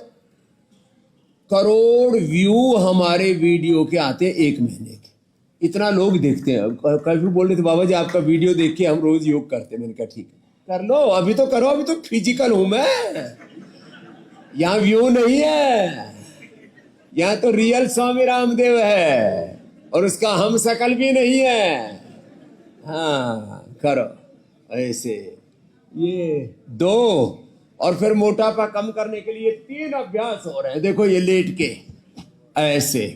करोड़ व्यू हमारे वीडियो के आते हैं 1 महीने के। इतना लोग देखते हैं। कल भी बोल रहे थे बाबा जी आपका वीडियो देख के हम रोज योग करते हैं। मैंने कहा ठीक है कर लो, अभी तो करो, अभी तो फिजिकल हूं मैं, यहाँ व्यू नहीं है, यहाँ तो रियल स्वामी रामदेव है और उसका हम शकल भी नहीं है। हाँ करो ऐसे ये 2, और फिर मोटापा कम करने के लिए 3 अभ्यास हो रहे हैं। देखो ये लेट के ऐसे,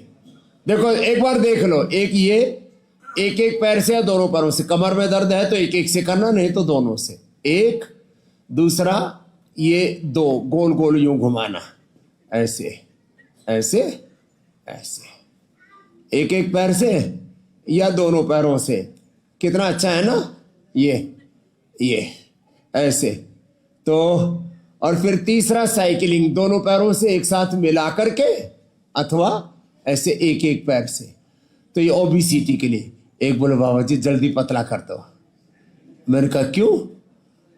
देखो एक बार देख लो। एक ये एक पैर से या दोनों पैरों से, कमर में दर्द है तो एक से करना, नहीं तो दोनों से। एक, दूसरा ये 2 गोल गोल यूं घुमाना, ऐसे ऐसे ऐसे, एक पैर से या दोनों पैरों से। कितना अच्छा है ना ये ऐसे। तो और फिर तीसरा साइकिलिंग, दोनों पैरों से एक साथ मिला करके अथवा ऐसे एक पैर से। तो ये ओबेसिटी के लिए। एक बोले बाबा जी जल्दी पतला कर दो। मैंने कहा क्यों?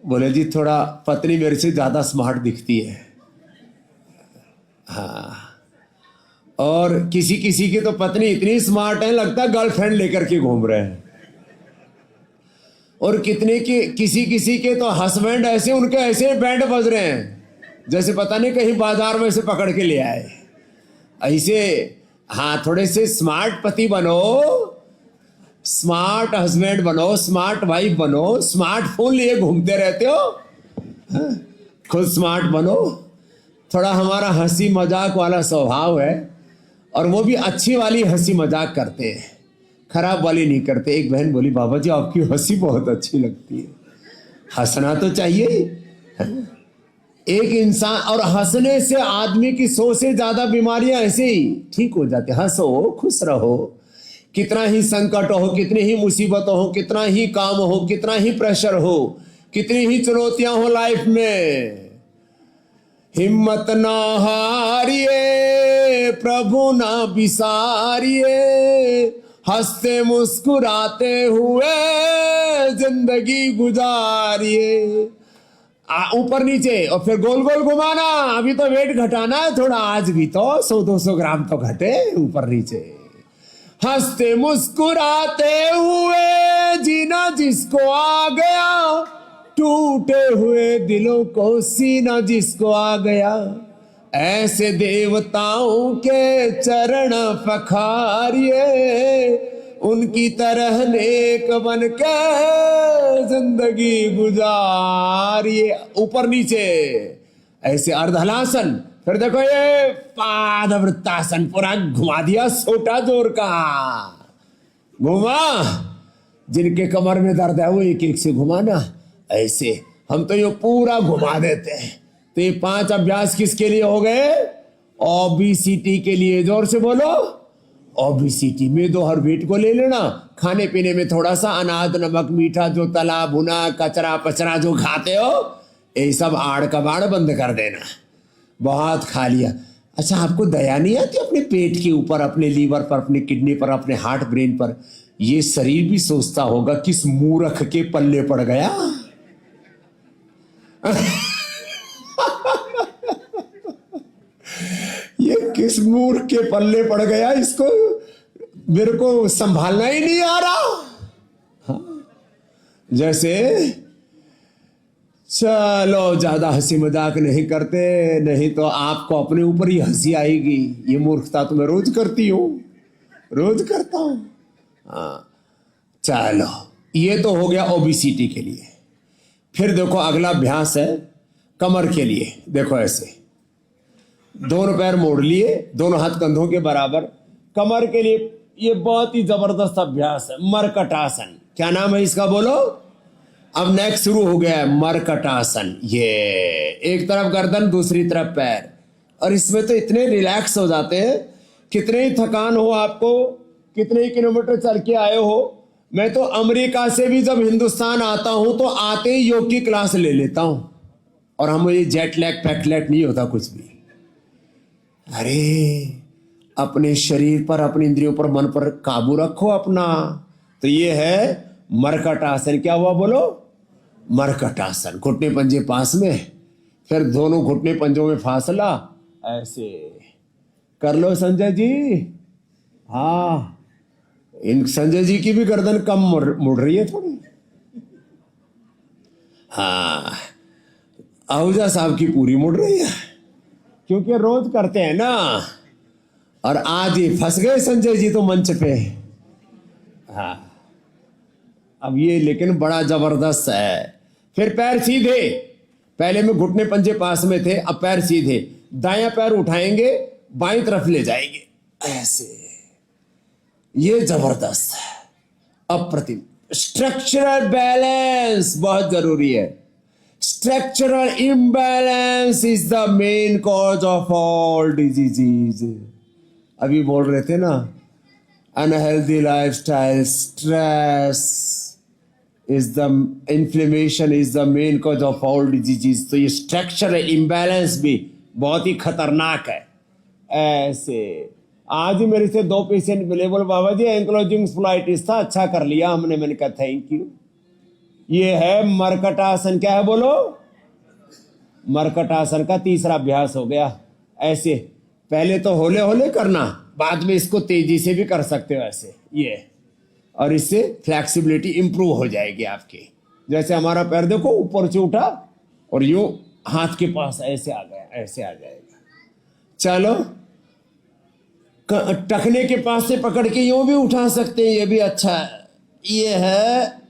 बोले जी थोड़ा पत्नी मेरे से ज्यादा स्मार्ट दिखती है। हाँ, और किसी किसी की तो पत्नी इतनी स्मार्ट है लगता है गर्लफ्रेंड लेकर के घूम रहे हैं, और किसी किसी के तो हस्बैंड ऐसे, उनके ऐसे बैंड बज रहे हैं जैसे पता नहीं कहीं बाजार में से पकड़ के ले आए ऐसे। हाँ, थोड़े से स्मार्ट पति बनो, स्मार्ट हस्बैंड बनो, स्मार्ट वाइफ बनो। स्मार्टफोन लिए घूमते रहते हो, हाँ? खुद स्मार्ट बनो। थोड़ा हमारा हंसी मजाक वाला स्वभाव है और वो भी अच्छी वाली हंसी मजाक करते हैं, खराब वाली नहीं करते। एक बहन बोली बाबा जी आपकी हंसी बहुत अच्छी लगती है। हंसना तो चाहिए एक इंसान, और हंसने से आदमी की 100 से ज्यादा बीमारियां ऐसे ही ठीक हो जाती। हंसो, खुश रहो। कितना ही संकट हो, कितनी ही मुसीबत हो, कितना ही काम हो, कितना ही प्रेशर हो, कितनी ही चुनौतियां हो लाइफ में, हिम्मत ना हारिए, प्रभु ना बिसारिए, हंसते मुस्कुराते हुए जिंदगी गुजारिए। ऊपर नीचे और फिर गोल गोल घुमाना। अभी तो वेट घटाना है थोड़ा, आज भी तो 100-200 ग्राम तो घटे ऊपर नीचे। हंसते मुस्कुराते हुए जीना जिसको आ गया, टूटे हुए दिलों को सीना जिसको आ गया, ऐसे देवताओं के चरण पखारिए, उनकी तरह नेक बन के जिंदगी गुजारिए। ऊपर नीचे ऐसे अर्धहलासन। फिर देखो ये पादवृत्तासन, पूरा घुमा दिया सोटा जोर का, घुमा। जिनके कमर में दर्द है वो एक एक से घुमाना। ऐसे हम तो ये पूरा घुमा देते हैं। तो ये 5 अभ्यास किसके लिए हो गए? ओबीसीटी के लिए। जोर से बोलो, ओबीसीटी में दो हर वेट को ले लेना। खाने पीने में थोड़ा सा अनाज, नमक, मीठा, जो तला भुना, कचरा पचरा जो खाते हो, ये सब आड़ कबाड़ बंद कर देना। बहुत खा लिया। अच्छा, आपको दया नहीं आती अपने पेट के ऊपर, अपने लीवर पर, अपने किडनी पर, अपने हार्ट ब्रेन पर? ये शरीर भी सोचता होगा किस मूर्ख के पल्ले पड़ गया। ये किस मूर्ख के पल्ले पड़ गया, इसको मेरे को संभालना ही नहीं आ रहा। हाँ? जैसे चलो ज्यादा हंसी मजाक नहीं करते, नहीं तो आपको अपने ऊपर ही हंसी आएगी। ये मूर्खता तो मैं रोज करती हूं, रोज करता हूं। हाँ, चलो ये तो हो गया ओबीसीटी के लिए। फिर देखो अगला अभ्यास है कमर के लिए। देखो ऐसे दोनों पैर मोड़ लिए, दोनों हाथ कंधों के बराबर। कमर के लिए ये बहुत ही जबरदस्त अभ्यास है, मरकटासन। क्या नाम है इसका बोलो? अब नेक्स्ट शुरू हो गया है मरकटासन। ये एक तरफ गर्दन, दूसरी तरफ पैर। और इसमें तो इतने रिलैक्स हो जाते हैं, कितने ही थकान हो आपको, कितने ही किलोमीटर चल के आए हो। मैं तो अमेरिका से भी जब हिंदुस्तान आता हूं तो आते ही योग की क्लास ले लेता हूं। और हम ये जेट लैग पैकलैग नहीं होता कुछ भी। अरे अपने शरीर पर, अपने इंद्रियों पर, मन पर काबू रखो अपना। तो ये है मरकटासन। क्या हुआ बोलो? मरकटासन। घुटने पंजे पास में, फिर दोनों घुटने पंजों में फासला। ऐसे कर लो संजय जी। हाँ, इन संजय जी की भी गर्दन कम मुड़ रही है थोड़ी। हाँ, आहूजा साहब की पूरी मुड़ रही है, क्योंकि रोज करते हैं ना। और आज ही फंस गए संजय जी तो मंच पे। हाँ, अब ये लेकिन बड़ा जबरदस्त है। फिर पैर सीधे। पहले में घुटने पंजे पास में थे, अब पैर सीधे। दायां पैर उठाएंगे, बाईं तरफ ले जाएंगे ऐसे। ये जबरदस्त है, अप्रतिम। स्ट्रक्चरल बैलेंस बहुत जरूरी है। Structural imbalance is the main cause of all diseases. अभी बोल रहे थे ना, unhealthy lifestyle, stress is the inflammation is the main cause of all diseases. तो ये स्ट्रक्चरल इम्बैलेंस भी बहुत ही खतरनाक है। ऐसे आज ही मेरे से 2 पेशेंट मिले, बोले बाबा जी एंक्लोजिंग स्पोलाइटिस था, अच्छा कर लिया हमने। मैंने कहा थैंक यू। ये है मरकटासन। क्या है बोलो? मरकटासन का तीसरा अभ्यास हो गया। ऐसे पहले तो होले होले करना, बाद में इसको तेजी से भी कर सकते हो ऐसे ये। और इससे फ्लेक्सिबिलिटी इंप्रूव हो जाएगी आपकी। जैसे हमारा पैर देखो ऊपर से उठा और यूं हाथ के पास ऐसे आ गया, ऐसे आ जाएगा। चलो टखने के पास से पकड़ के यूं भी उठा सकते हैं, ये भी अच्छा है। ये है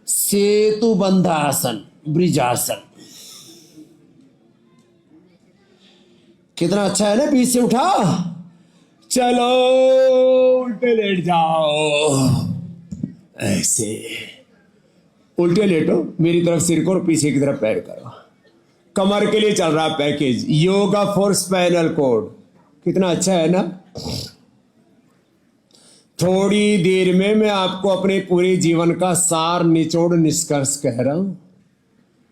सेतु बंधासन, ब्रिजासन। कितना अच्छा है ना, बीच से उठा। चलो उल्टे लेट जाओ ऐसे। उल्टे लेटो, मेरी तरफ सिर को और पीछे की तरफ पैर करो। कमर के लिए चल रहा package yoga for spinal cord. कितना अच्छा है ना। थोड़ी देर में मैं आपको अपने पूरे जीवन का सार निचोड़ निष्कर्ष कह रहा हूं।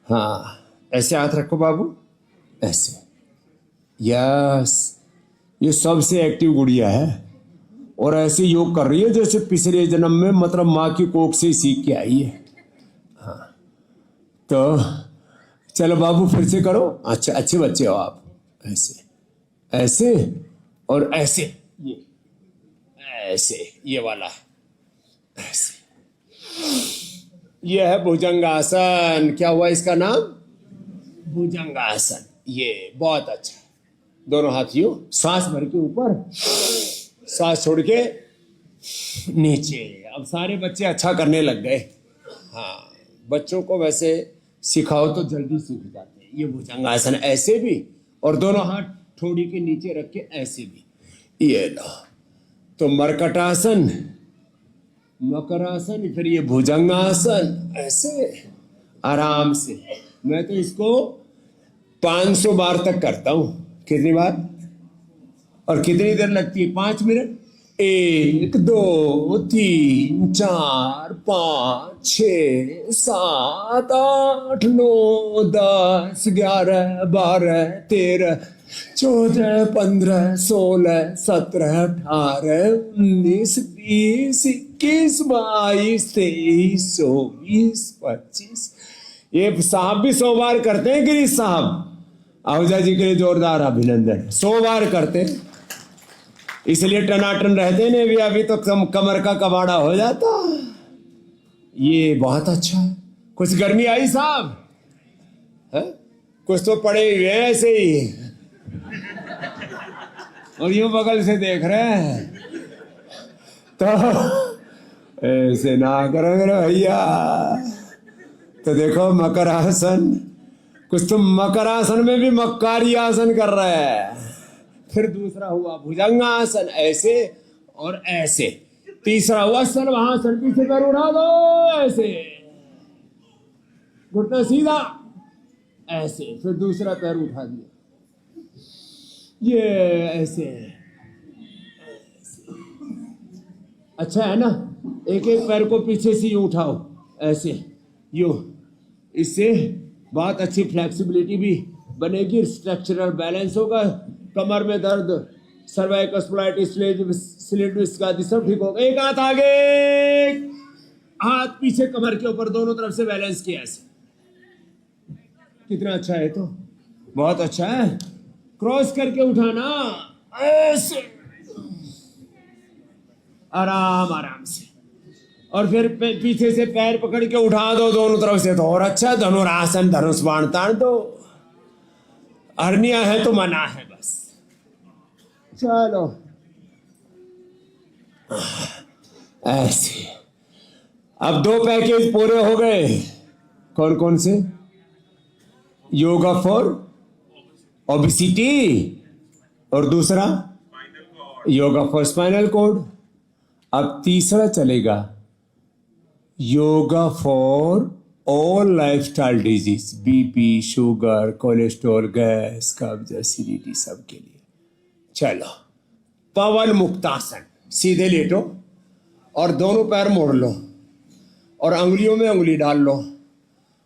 हाँ, ऐसे हाथ रखो बाबू, ऐसे। यस, ये सबसे एक्टिव गुड़िया है और ऐसे योग कर रही है जैसे पिछले जन्म में मतलब माँ की कोख से सीख के आई है। हाँ, तो चलो बाबू फिर से करो। अच्छा, अच्छे बच्चे हो आप। ऐसे ऐसे और ऐसे, ये ऐसे, ये वाला ऐसे। ये है भुजंगासन। क्या हुआ इसका नाम? भुजंगासन। ये बहुत अच्छा। दोनों हाथ यूं, सांस भर के ऊपर, सांस छोड़ के नीचे। अब सारे बच्चे अच्छा करने लग गए। हाँ, बच्चों को वैसे सिखाओ तो जल्दी सीख जाते हैं। ये भुजंगासन ऐसे भी, और दोनों हाथ ठोड़ी के नीचे रख के ऐसे भी। ये लो, तो मरकटासन, मकरासन, फिर ये भुजंगासन, ऐसे आराम से। मैं तो इसको 500 बार तक करता हूं। कितनी बार? और कितनी देर लगती है? 5 मिनट। 1 2 3 4 5 6 7 8 9 10 11 12 13 14 15 16 17 18 19 20 21 22 23 24 25। ये साहब भी 100 बार करते हैं। गिरीश साहब, आहूजा जी के लिए जोरदार अभिनंदन। 100 बार करते हैं, इसलिए टनाटन रहते ने भी। अभी तो कमर का कबाड़ा हो जाता। ये बहुत अच्छा है। कुछ गर्मी आई साहब है? कुछ तो पड़े हुए ऐसे ही, और यूं बगल से देख रहे हैं, तो ऐसे ना करो मेरे भैया। तो देखो मकर आसन, कुछ तो मकर आसन में भी मक्कारी आसन कर रहे हैं। फिर दूसरा हुआ भुजंगासन, ऐसे और ऐसे। तीसरा हुआ सर्वासन, पीछे पैर उठा दो ऐसे, घुटना सीधा ऐसे, फिर दूसरा पैर उठा दिया ये ऐसे। अच्छा है ना? एक एक पैर को पीछे से यूं उठाओ ऐसे, यूं। इससे बहुत अच्छी फ्लेक्सिबिलिटी भी बनेगी, स्ट्रक्चरल बैलेंस होगा, कमर में दर्द, सर्वाइकल स्प्लाइटिस, स्लिट डिस्क आदि सब ठीक होगा। एक हाथ आगे, हाथ पीछे, कमर के ऊपर, दोनों तरफ से बैलेंस किया ऐसे। कितना अच्छा है? तो बहुत अच्छा है। क्रॉस करके उठाना ऐसे, आराम आराम से, और फिर पीछे से पैर पकड़ के उठा दो दोनों तरफ से, तो और अच्छा। धनुरासन, धनुष बाण तान दो। हरनिया है तो मना है बस। चलो ऐसे। अब 2 पैकेज पूरे हो गए। कौन कौन से? योगा फॉर ओबेसिटी, और दूसरा योगा फॉर स्पाइनल कॉर्ड। अब तीसरा चलेगा yoga for all lifestyle disease, BP, sugar, cholesterol, gas, कब्ज, एसिडिटी, सब के लिए। चलो, पवन मुक्तासन। सीधे लेटो और दोनों पैर मोड़ लो, और अंगुलियों में अंगुली डाल लो,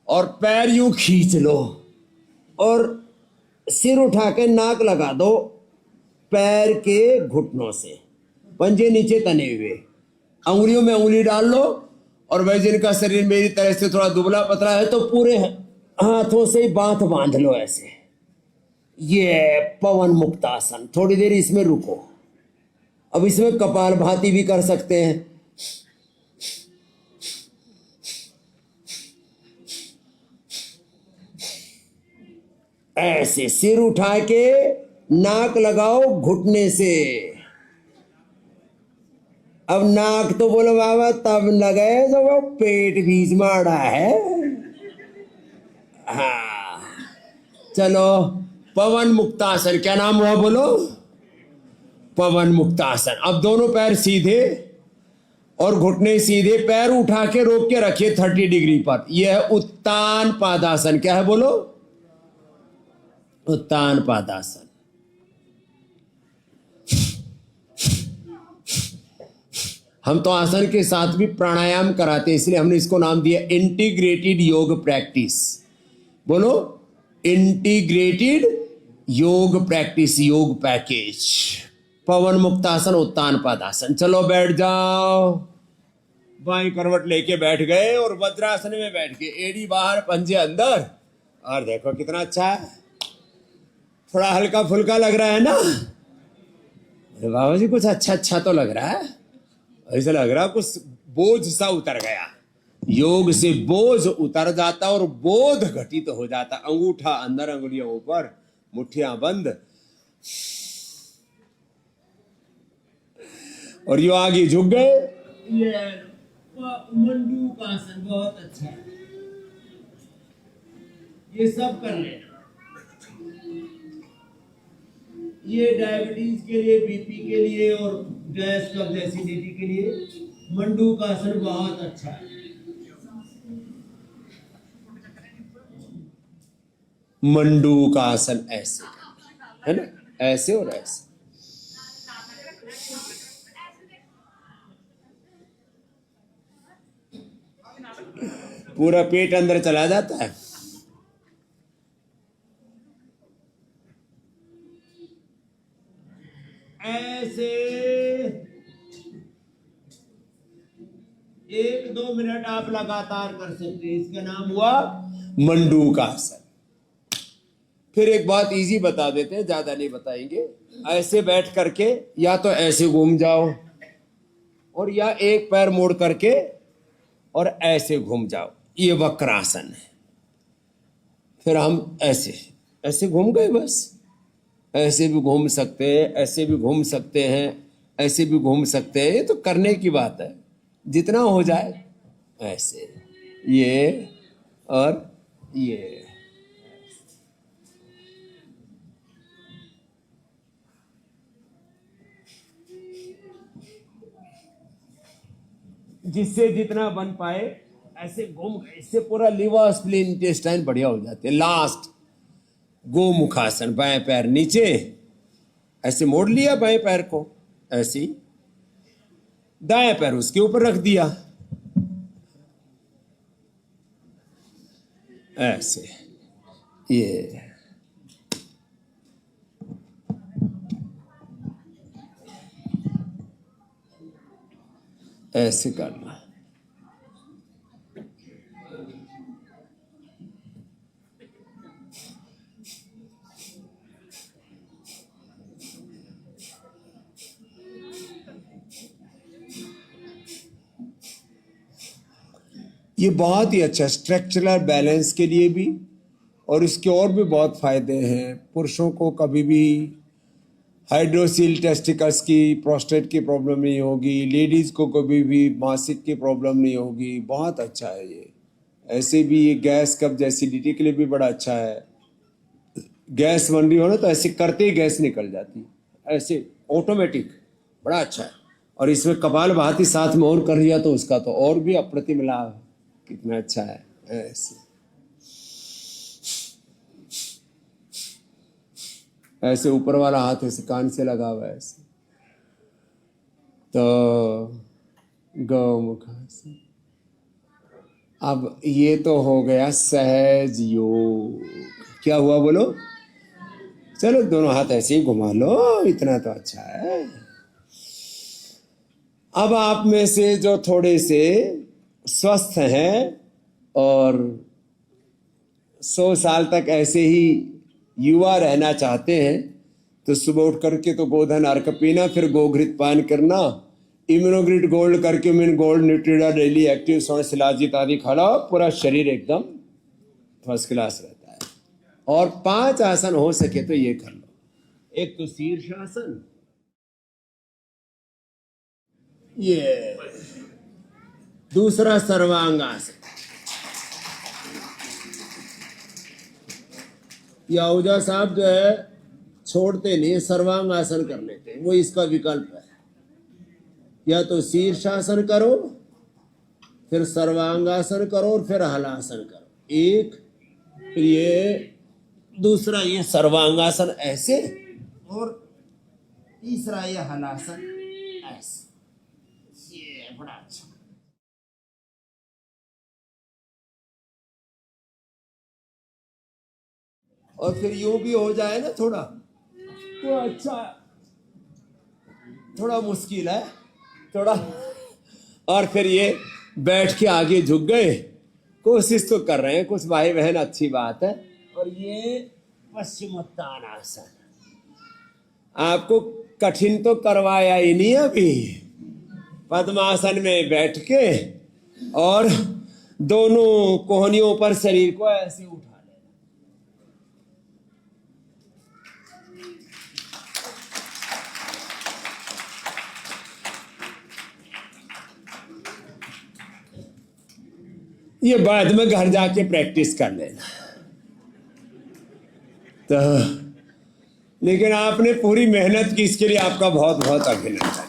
और पैर यूं खींच लो, और सिर उठा के नाक लगा दो पैर के घुटनों से, पंजे नीचे तने हुए, अंगुलियों में अंगुली डाल लो। और वह जिनका शरीर मेरी तरह से थोड़ा दुबला पतला है, तो पूरे हाथों से ही बांध बांध लो ऐसे। ये पवन मुक्तासन। थोड़ी देर इसमें रुको। अब इसमें कपालभाति भी कर सकते हैं। ऐसे सिर उठा के नाक लगाओ घुटने से। अब नाक तो बोलो बाबा तब लगे जब वो पेट बीच में अड़ा है। हाँ, चलो पवन मुक्तासन। क्या नाम हुआ बोलो? पवन मुक्तासन। अब दोनों पैर सीधे और घुटने सीधे, पैर उठा के रोक के रखिए 30 डिग्री पर। यह है उत्तान पादासन। क्या है बोलो? उत्तान पादासन। हम तो आसन के साथ भी प्राणायाम कराते हैं, इसलिए हमने इसको नाम दिया इंटीग्रेटेड योग प्रैक्टिस। बोलो, इंटीग्रेटेड योग प्रैक्टिस, योग पैकेज। पवन मुक्तासन, उत्तान पादासन। चलो बैठ जाओ। बाई करवट लेके बैठ गए और वज्रासन में बैठ के एड़ी बाहर, पंजे अंदर। और देखो कितना अच्छा है। थोड़ा हल्का फुल्का लग रहा है ना? अरे बाबा जी कुछ अच्छा अच्छा तो लग रहा है। ऐसा लग रहा कुछ बोझ सा उतर गया। योग से बोझ उतर जाता और बोध घटित हो जाता। अंगूठा अंदर, अंगुलियां ऊपर, मुट्ठियां बंद। और यो आगे झुक गए, ये मंडूक आसन बहुत अच्छा है, ये सब कर लेना। ये डायबिटीज के लिए, बीपी के लिए और गैस कब्ज एसिडिटी के लिए मंडूक आसन बहुत अच्छा है। मंडूक आसन ऐसे है ना, ऐसे और ऐसे। पूरा पेट अंदर चला जाता है। ऐसे 1-2 मिनट आप लगातार कर सकते हैं, इसका नाम हुआ मंडूक आसन। फिर एक बात इजी बता देते हैं, ज्यादा नहीं बताएंगे। ऐसे बैठ करके या तो ऐसे घूम जाओ, और या एक पैर मोड़ करके और ऐसे घूम जाओ, ये वक्रासन है। फिर हम ऐसे ऐसे घूम गए, बस ऐसे भी घूम सकते हैं, ऐसे भी घूम सकते हैं, ऐसे भी घूम सकते हैं। ये तो करने की बात है, जितना हो जाए। ऐसे, ये और ये। जिससे जितना बन पाए ऐसे घूम, इससे पूरा लिवर स्प्लीन इंटेस्टाइन बढ़िया हो जाते हैं। लास्ट गोमुखासन, बाएं पैर नीचे ऐसे मोड़ लिया, बाएं पैर को ऐसे, दाएं पैर उसके ऊपर रख दिया ऐसे, ये ऐसे करना। ये बहुत ही अच्छा स्ट्रक्चरल बैलेंस के लिए भी, और इसके और भी बहुत फायदे हैं। पुरुषों को कभी भी हाइड्रोसील टेस्टिकल्स की, प्रोस्टेट की प्रॉब्लम नहीं होगी। लेडीज को कभी भी मासिक की प्रॉब्लम नहीं होगी। बहुत अच्छा है ये। ऐसे भी ये गैस कब्ज एसिडिटी के लिए भी बड़ा अच्छा है। गैस बन रही हो ना, तो ऐसे करते ही गैस निकल जाती है, ऐसे ऑटोमेटिक, बड़ा अच्छा है। और इसमें कपालभाति साथ में और कर लिया तो उसका तो और भी अप्रतिम लाभ है। कितना अच्छा है। ऐसे ऐसे ऊपर वाला हाथ ऐसे कान से लगा हुआ है ऐसे, तो गौमुखासन। अब ये तो हो गया सहज योग। क्या हुआ बोलो? चलो दोनों हाथ ऐसे ही घुमा लो, इतना तो अच्छा है। अब आप में से जो थोड़े से स्वस्थ हैं और 100 साल तक ऐसे ही युवा रहना चाहते हैं, तो सुबह उठ करके तो गोधन अर्क पीना, फिर गोघृत पान करना, इम्यूनोग्रिड गोल्ड करके मिन गोल्ड न्यूट्रीडा डेली एक्टिव स्वर्ण शिलाजीत आदि खा लो, पूरा शरीर एकदम फर्स्ट क्लास रहता है। और 5 आसन हो सके तो ये कर लो। एक तो शीर्षासन, ये दूसरा सर्वांगासन। ये आहूजा साहब जो है छोड़ते नहीं, सर्वांग आसन कर लेते हैं, वो इसका विकल्प है। या तो शीर्षासन करो, फिर सर्वांगासन करो, और फिर हलासन करो। एक, फिर ये दूसरा ये सर्वांगासन ऐसे, और तीसरा ये हलासन ऐसे। ये बड़ा अच्छा। और फिर यूं भी हो जाए ना थोड़ा तो अच्छा, थोड़ा मुश्किल है थोड़ा। और फिर ये बैठ के आगे झुक गए, कोशिश तो कर रहे हैं कुछ भाई बहन, अच्छी बात है। और ये पश्चिमोत्तानासन आपको कठिन तो करवाया ही नहीं अभी। पद्मासन में बैठ के और दोनों कोहनियों पर शरीर को ऐसे उठा लेना। ये बाद में घर जाके प्रैक्टिस कर लेना। तो लेकिन आपने पूरी मेहनत की, इसके लिए आपका बहुत बहुत अभिनंदन।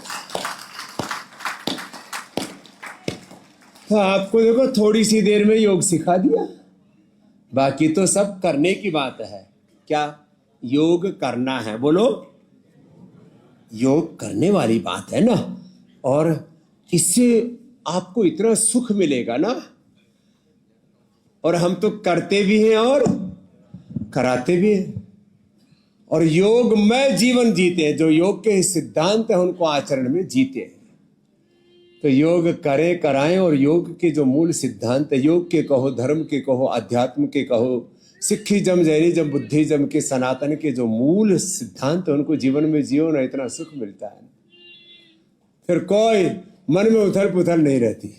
तो आपको देखो थोड़ी सी देर में योग सिखा दिया, बाकी तो सब करने की बात है। क्या योग करना है? बोलो, योग करने वाली बात है ना। और इससे आपको इतना सुख मिलेगा ना। और हम तो करते भी हैं और कराते भी हैं, और योगमय जीवन जीते हैं। जो योग के सिद्धांत हैं उनको आचरण में जीते हैं। तो योग करें कराएं, और योग के जो मूल सिद्धांत है, योग के कहो, धर्म के कहो, अध्यात्म के कहो, सिखिज्म, जैनिज्म, बुद्धिज्म के, सनातन के जो मूल सिद्धांत है उनको जीवन में जियो ना, इतना सुख मिलता है। फिर कोई मन में उथल पुथल नहीं रहती।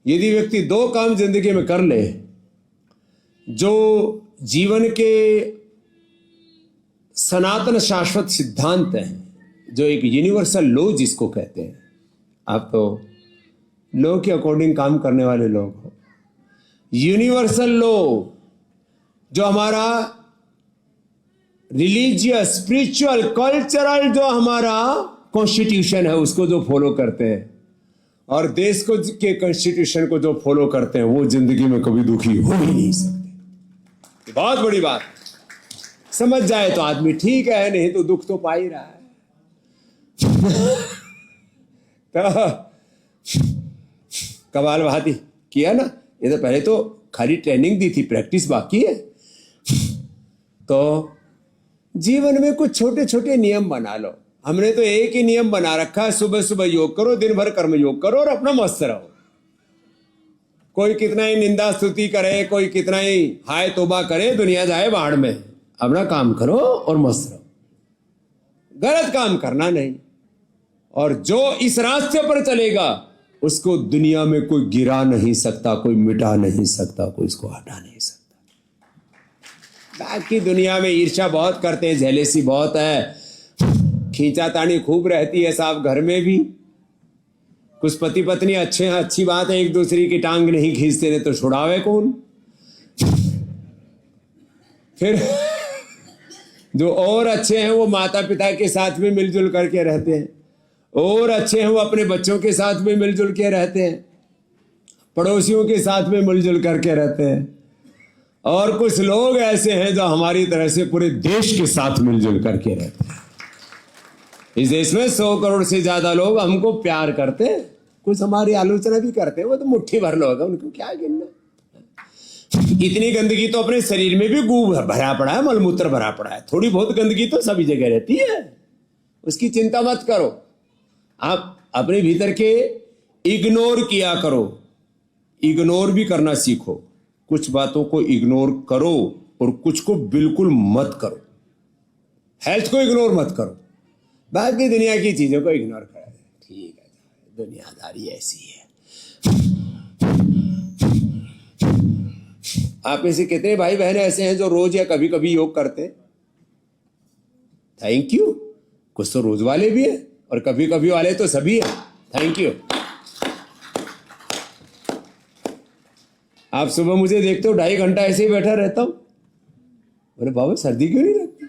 यदि व्यक्ति दो काम जिंदगी में कर ले, जो जीवन के सनातन शाश्वत सिद्धांत है, जो एक यूनिवर्सल लॉ जिसको कहते हैं, आप तो लॉ के अकॉर्डिंग काम करने वाले लोग हो। यूनिवर्सल लॉ जो हमारा रिलीजियस, स्पिरिचुअल, कल्चरल जो हमारा कॉन्स्टिट्यूशन है उसको जो फॉलो करते हैं, और देश को के कॉन्स्टिट्यूशन को जो फॉलो करते हैं, वो जिंदगी में कभी दुखी हो ही नहीं सकते। बहुत बड़ी बात। समझ जाए तो आदमी ठीक है, नहीं तो दुख तो पा ही रहा है। तो कपालभाति किया ना, ये तो पहले तो खाली ट्रेनिंग दी थी, प्रैक्टिस बाकी है। तो जीवन में कुछ छोटे छोटे नियम बना लो। हमने तो एक ही नियम बना रखा है, सुबह सुबह योग करो, दिन भर कर्म योग करो और अपना मस्त रहो। कोई कितना ही निंदा स्तुति करे, कोई कितना ही हाय तोबा करे, दुनिया जाए बाढ़ में, अपना काम करो और मस्त रहो। गलत काम करना नहीं। और जो इस रास्ते पर चलेगा उसको दुनिया में कोई गिरा नहीं सकता, कोई मिटा नहीं सकता, कोई इसको हटा नहीं सकता। बाकी दुनिया में ईर्ष्या बहुत करते हैं, जेलेसी बहुत है, खींचातानी खूब रहती है साहब, घर में भी। कुछ पति पत्नी अच्छे हैं, अच्छी बात है, एक दूसरे की टांग नहीं खींचते ने तो छुड़ावे कौन। फिर जो और अच्छे हैं वो माता पिता के साथ भी मिलजुल करके रहते हैं, और अच्छे हैं वो अपने बच्चों के साथ भी मिलजुल के रहते हैं, पड़ोसियों के साथ भी मिलजुल करके रहते हैं। और कुछ लोग ऐसे हैं जो हमारी तरह से पूरे देश के साथ मिलजुल करके रहते हैं। इस देश में 100 करोड़ से ज्यादा लोग हमको प्यार करते हैं, कुछ हमारी आलोचना भी करते हैं, वो तो मुट्ठी भर लोग हैं, उनको क्या गिनना। इतनी गंदगी तो अपने शरीर में भी गू भरा पड़ा है, मलमूत्र भरा पड़ा है, थोड़ी बहुत गंदगी तो सभी जगह रहती है, उसकी चिंता मत करो। आप अपने भीतर के इग्नोर किया करो, इग्नोर भी करना सीखो। कुछ बातों को इग्नोर करो और कुछ को बिल्कुल मत करो। हेल्थ को इग्नोर मत करो, बाकी दुनिया की चीजों को इग्नोर करो। ठीक है, दुनियादारी ऐसी है। आप में से कितने भाई बहन ऐसे हैं जो रोज या कभी कभी योग करते हैं? Thank you. कुछ तो रोज वाले भी हैं और कभी कभी वाले तो सभी हैं। Thank you. आप सुबह मुझे देखते हो 2.5 घंटा ऐसे ही बैठा रहता हूं। बोले बाबा सर्दी क्यों नहीं लगती?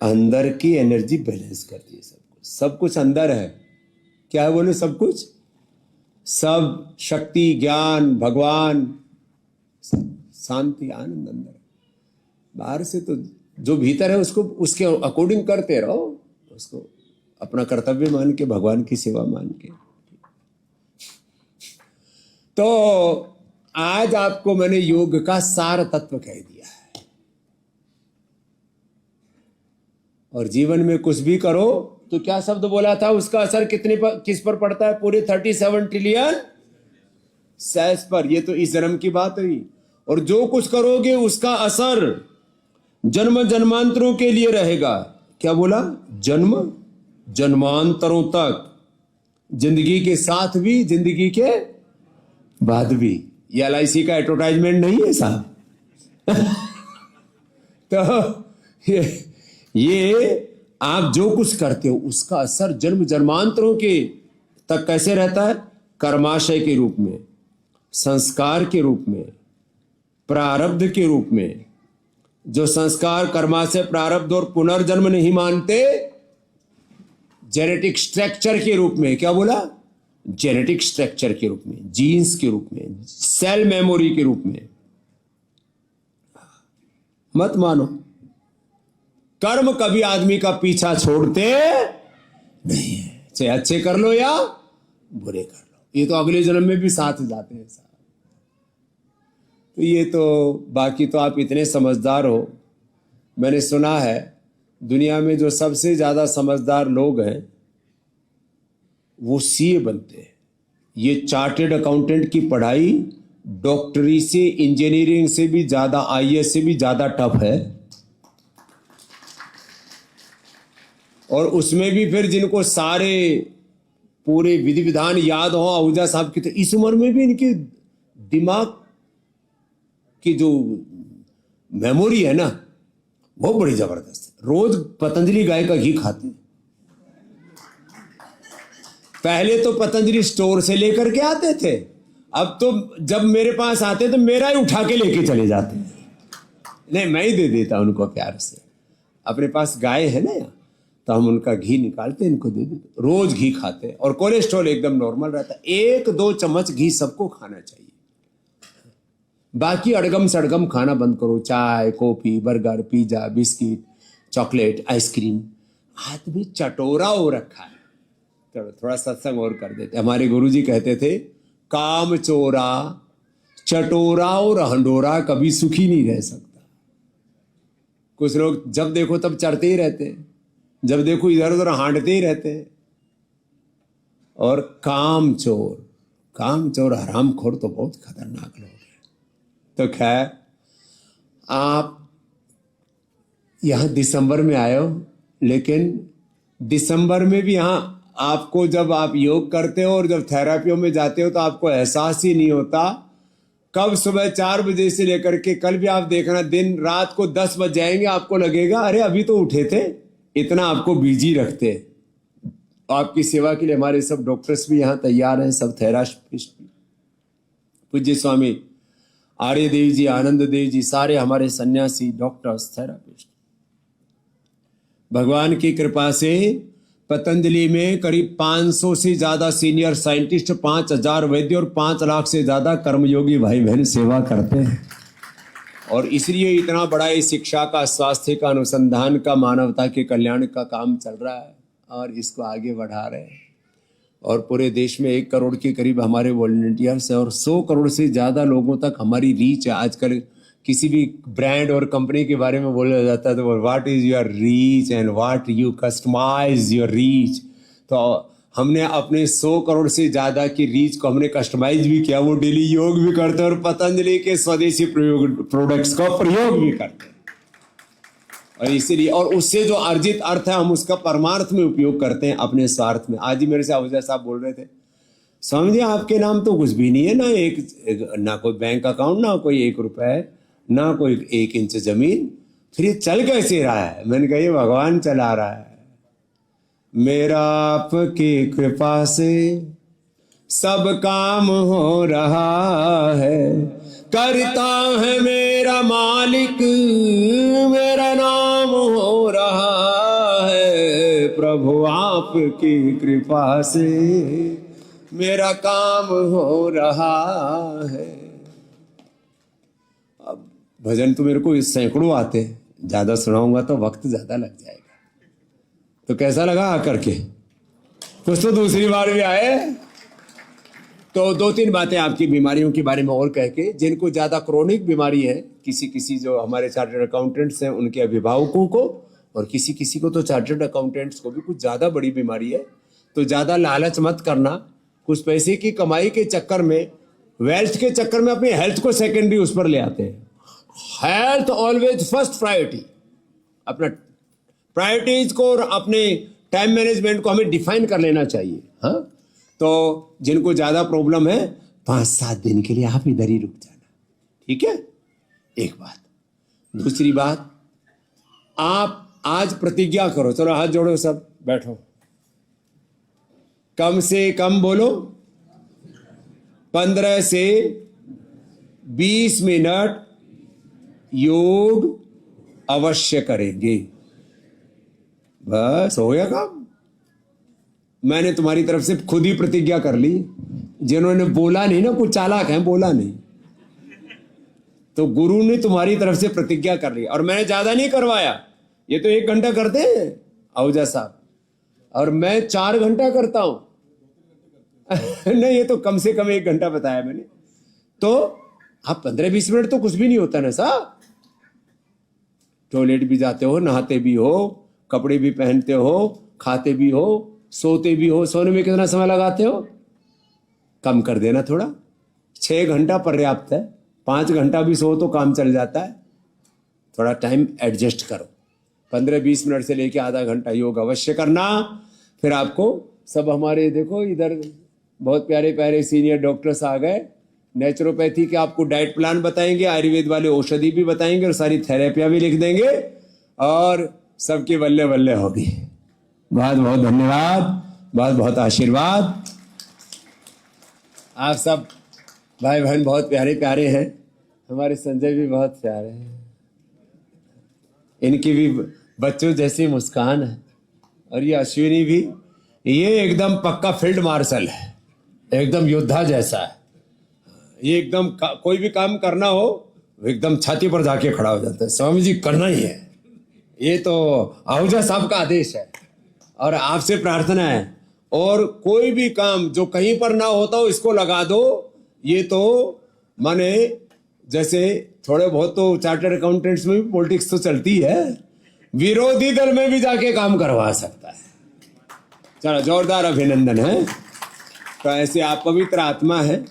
अंदर की एनर्जी बैलेंस करती है सब कुछ। सब कुछ अंदर है। क्या है बोले? सब कुछ, सब शक्ति, ज्ञान, भगवान, शांति, आनंद अंदर। बाहर से तो जो भीतर है उसको उसके अकॉर्डिंग करते रहो, उसको अपना कर्तव्य मान के, भगवान की सेवा मान के। तो आज आपको मैंने योग का सार तत्व कह दिया है। और जीवन में कुछ भी करो तो क्या शब्द बोला था, उसका असर किस पर पड़ता है? पूरे 37 ट्रिलियन सेल्स पर। ये तो इस जन्म की बात हुई। और जो कुछ करोगे उसका असर जन्म जन्मांतरों के लिए रहेगा। क्या बोला? जन्म जन्मांतरों तक, जिंदगी के साथ भी, जिंदगी के बाद भी। ये LIC का एडवर्टाइजमेंट नहीं है साहब। तो ये आप जो कुछ करते हो उसका असर जन्म जन्मांतरों के तक कैसे रहता है? कर्माशय के रूप में। संस्कार के रूप में, प्रारब्ध के रूप में, जो संस्कार कर्मा से प्रारब्ध और पुनर्जन्म नहीं मानते, जेनेटिक स्ट्रक्चर के रूप में, क्या बोला, जेनेटिक स्ट्रक्चर के रूप में, जीन्स के रूप में, सेल मेमोरी के रूप में मत मानो। कर्म कभी आदमी का पीछा छोड़ते नहीं है, चाहे अच्छे कर लो या बुरे कर लो, ये तो अगले जन्म में भी साथ जाते हैं साहब। तो ये तो बाकी तो आप इतने समझदार हो। मैंने सुना है दुनिया में जो सबसे ज्यादा समझदार लोग हैं वो सीए बनते हैं। ये चार्टेड अकाउंटेंट की पढ़ाई डॉक्टरी से, इंजीनियरिंग से भी ज्यादा, आईएएस से भी ज्यादा टफ है। और उसमें भी फिर जिनको सारे पूरे विधि विधान याद हो, आहूजा साहब की, तो इस उम्र में भी इनके दिमाग की जो मेमोरी है ना वो बड़ी जबरदस्त है। रोज पतंजलि गाय का घी खाते हैं। पहले तो पतंजलि स्टोर से लेकर के आते थे, अब तो जब मेरे पास आते तो मेरा ही उठा के लेके चले जाते। नहीं, मैं ही दे देता उनको प्यार से। अपने पास गाय है ना यहाँ, तो हम उनका घी निकालते इनको दे देते। रोज घी खाते और कोलेस्ट्रॉल एकदम नॉर्मल रहता है। 1-2 चम्मच घी सबको खाना चाहिए। बाकी अड़गम सड़गम खाना बंद करो। चाय, coffee, burger, pizza, biscuit, chocolate, ice cream. आदमी चटोरा हो रखा है। चलो थोड़ा सत्संग और कर देते। हमारे गुरुजी कहते थे, काम चोरा, चटोरा और हंडोरा कभी सुखी नहीं रह सकता। कुछ लोग जब देखो तब चढ़ते ही रहते हैं, जब देखो इधर उधर हांडते ही रहते हैं। और काम चोर हरामखोर तो बहुत खतरनाक लोग हैं। तो खैर, आप यहां दिसंबर में आए हो, लेकिन दिसंबर में भी यहां आपको, जब आप योग करते हो और जब थेरापियों में जाते हो तो आपको एहसास ही नहीं होता कब सुबह 4 बजे से लेकर के, कल भी आप देखना, दिन रात को 10 बज जाएंगे, आपको लगेगा अरे अभी तो उठे थे। इतना आपको बिजी रखते हैं। आपकी सेवा के लिए हमारे सब डॉक्टर्स भी यहाँ तैयार हैं, सब थेरापिस्ट। पूज्य स्वामी आर्य देव जी, आनंद देव जी, सारे हमारे सन्यासी, डॉक्टर्स, थेरापिस्ट। भगवान की कृपा से पतंजलि में करीब 500 से ज्यादा सीनियर साइंटिस्ट, 5000 वैद्य और 5 लाख से ज्यादा कर्मयोगी भाई बहन सेवा करते हैं। और इसलिए इतना बड़ा ये शिक्षा का, स्वास्थ्य का, अनुसंधान का, मानवता के कल्याण का काम चल रहा है और इसको आगे बढ़ा रहे हैं। और पूरे देश में 1 करोड़ के करीब हमारे वॉलंटियर्स हैं और 100 करोड़ से ज़्यादा लोगों तक हमारी रीच है। आजकल किसी भी ब्रांड और कंपनी के बारे में बोला जाता है तो what is your reach and what you customise your reach. तो हमने अपने 100 करोड़ से ज़्यादा की रीच को हमने कस्टमाइज भी किया। वो डेली योग भी करते हैं और पतंजलि के स्वदेशी प्रोडक्ट्स का प्रयोग भी करते हैं। और इसीलिए, और उससे जो अर्जित अर्थ है हम उसका परमार्थ में उपयोग करते हैं, अपने स्वार्थ में। आज ही मेरे से आहूजा साहब बोल रहे थे, समझिए आपके नाम तो कुछ भी नहीं है ना, ना कोई बैंक अकाउंट, ना कोई 1 रुपए, ना कोई 1 इंच जमीन, फिर ये चल कैसे रहा है? मैंने कहा ये भगवान चला रहा है। मेरा आपकी कृपा से सब काम हो रहा है, करता है मेरा मालिक, मेरा नाम हो रहा है। प्रभु आपकी कृपा से मेरा काम हो रहा है। अब भजन तो मेरे को सैकड़ों आते हैं, ज्यादा सुनाऊंगा तो वक्त ज्यादा लग जाएगा। तो कैसा लगा आकर के? कुछ तो दूसरी बार भी आए। तो 2-3 बातें आपकी बीमारियों के बारे में और कह के, जिनको ज्यादा क्रोनिक बीमारी है, किसी जो हमारे चार्टर्ड अकाउंटेंट्स हैं उनके अभिभावकों को, और किसी को तो चार्टर्ड अकाउंटेंट्स को भी कुछ ज्यादा बड़ी बीमारी है, तो ज्यादा लालच मत करना। कुछ पैसे की कमाई के चक्कर में, वेल्थ के चक्कर में अपनी हेल्थ को सेकेंडरी उस पर ले आते हैं। Health always first priority. अपना प्रायोरिटीज को और अपने टाइम मैनेजमेंट को हमें डिफाइन कर लेना चाहिए। हाँ, तो जिनको ज्यादा प्रॉब्लम है 5-7 दिन के लिए आप इधर ही रुक जाना, ठीक है? एक बात। दूसरी बात, आप आज प्रतिज्ञा करो, चलो हाथ जोड़ो, सब बैठो, कम से कम बोलो, 15 से 20 मिनट योग अवश्य करेंगे। बस हो गया काम। मैंने तुम्हारी तरफ से खुद ही प्रतिज्ञा कर ली। जिन्होंने बोला नहीं ना, कुछ चालाक हैं, बोला नहीं, तो गुरु ने तुम्हारी तरफ से प्रतिज्ञा कर ली। और मैंने ज्यादा नहीं करवाया, ये तो 1 घंटा करते हैं आहूजा साहब, और मैं 4 घंटा करता हूं। नहीं, ये तो कम से कम 1 घंटा बताया मैंने। तो आप 15-20 मिनट तो कुछ भी नहीं होता ना साहब। टॉयलेट भी जाते हो, नहाते भी हो, कपड़े भी पहनते हो, खाते भी हो, सोते भी हो। सोने में कितना समय लगाते हो? कम कर देना थोड़ा। 6 घंटा पर्याप्त है। 5 घंटा भी सो तो काम चल जाता है। थोड़ा टाइम एडजस्ट करो। 15-20 मिनट से लेके आधा घंटा योग अवश्य करना। फिर आपको सब हमारे देखो इधर बहुत प्यारे प्यारे सीनियर डॉक्टर्स आ गए। नेचुरोपैथी के आपको डाइट प्लान बताएंगे, आयुर्वेद वाले औषधि भी बताएंगे, और सारी थेरेपियां भी लिख देंगे, और सबके बल्ले बल्ले होगी। बहुत बहुत धन्यवाद, बहुत बहुत आशीर्वाद। आप सब भाई बहन बहुत प्यारे प्यारे हैं। हमारे संजय भी बहुत प्यारे हैं। इनकी भी बच्चों जैसी मुस्कान है। और ये अश्विनी भी, ये एकदम पक्का फील्ड मार्शल है, एकदम योद्धा जैसा है। ये एकदम कोई भी काम करना हो एकदम छाती पर जाके खड़ा हो जाता है, स्वामी जी करना ही है। ये तो आहूजा साहब का आदेश है और आपसे प्रार्थना है। और कोई भी काम जो कहीं पर ना होता हो इसको लगा दो। ये तो माने जैसे थोड़े बहुत तो चार्टर्ड अकाउंटेंट्स में भी पॉलिटिक्स तो चलती है, विरोधी दल में भी जाके काम करवा सकता है। चलो जोरदार अभिनंदन है। तो ऐसे आप पवित्र आत्मा है।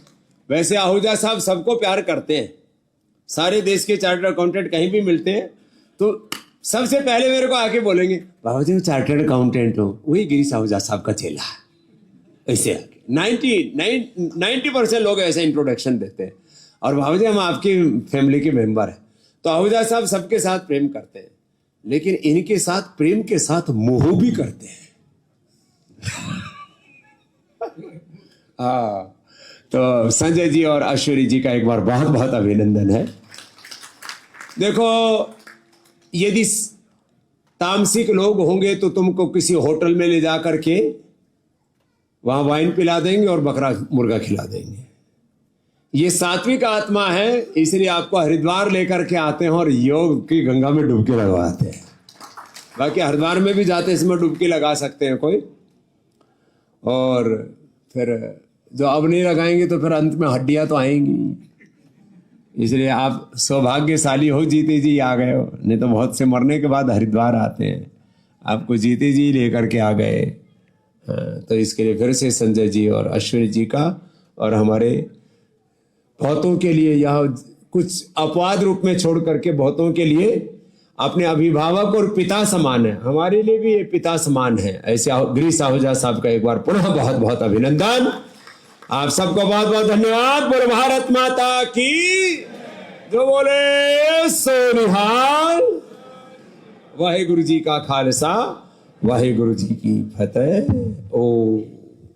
वैसे आहूजा साहब सबको प्यार करते हैं। सारे देश के चार्टर्ड अकाउंटेंट कहीं भी मिलते हैं तो सबसे पहले मेरे को आके बोलेंगे, बाबा जी चार्टर्ड अकाउंटेंट हो, वही गिरीश आहूजा साहब का चेला। ऐसे आके 90% लोग ऐसे इंट्रोडक्शन देते हैं। और बाबा जी हम आपकी फैमिली के मेंबर हैं। तो आहूजा साहब सबके साथ प्रेम करते हैं, लेकिन इनके साथ प्रेम के साथ मोह भी करते हैं। हाँ, तो संजय जी और अश्विनी जी का एक बार बहुत बहुत अभिनंदन है। देखो, यदि तामसिक लोग होंगे तो तुमको किसी होटल में ले जा करके वहां वाइन पिला देंगे और बकरा मुर्गा खिला देंगे। ये सात्विक आत्मा है, इसलिए आपको हरिद्वार लेकर के आते हैं और योग की गंगा में डुबकी लगवाते हैं। बाकी हरिद्वार में भी जाते इसमें डुबकी लगा सकते हैं कोई, और फिर जो अब नहीं लगाएंगे तो फिर अंत में हड्डियां तो आएंगी। इसलिए आप सौभाग्यशाली हो, जीते जी आ गए हो। नहीं तो बहुत से मरने के बाद हरिद्वार आते हैं, आपको जीते जी लेकर के आ गए। तो इसके लिए फिर से संजय जी और अश्विनी जी का और हमारे बहुतों के लिए यह कुछ अपवाद रूप में छोड़ करके बहुतों के लिए अपने अभिभावक और पिता समान है। हमारे लिए भी ये पिता समान है। ऐसे गिरीश आहूजा साहब का एक बार पुनः बहुत बहुत अभिनंदन। आप सबको बहुत बहुत धन्यवाद। बोलो भारत माता की जो बोले सो निहाल। वाहे गुरु जी का खालसा, वाहे गुरु जी की फतेह। ओ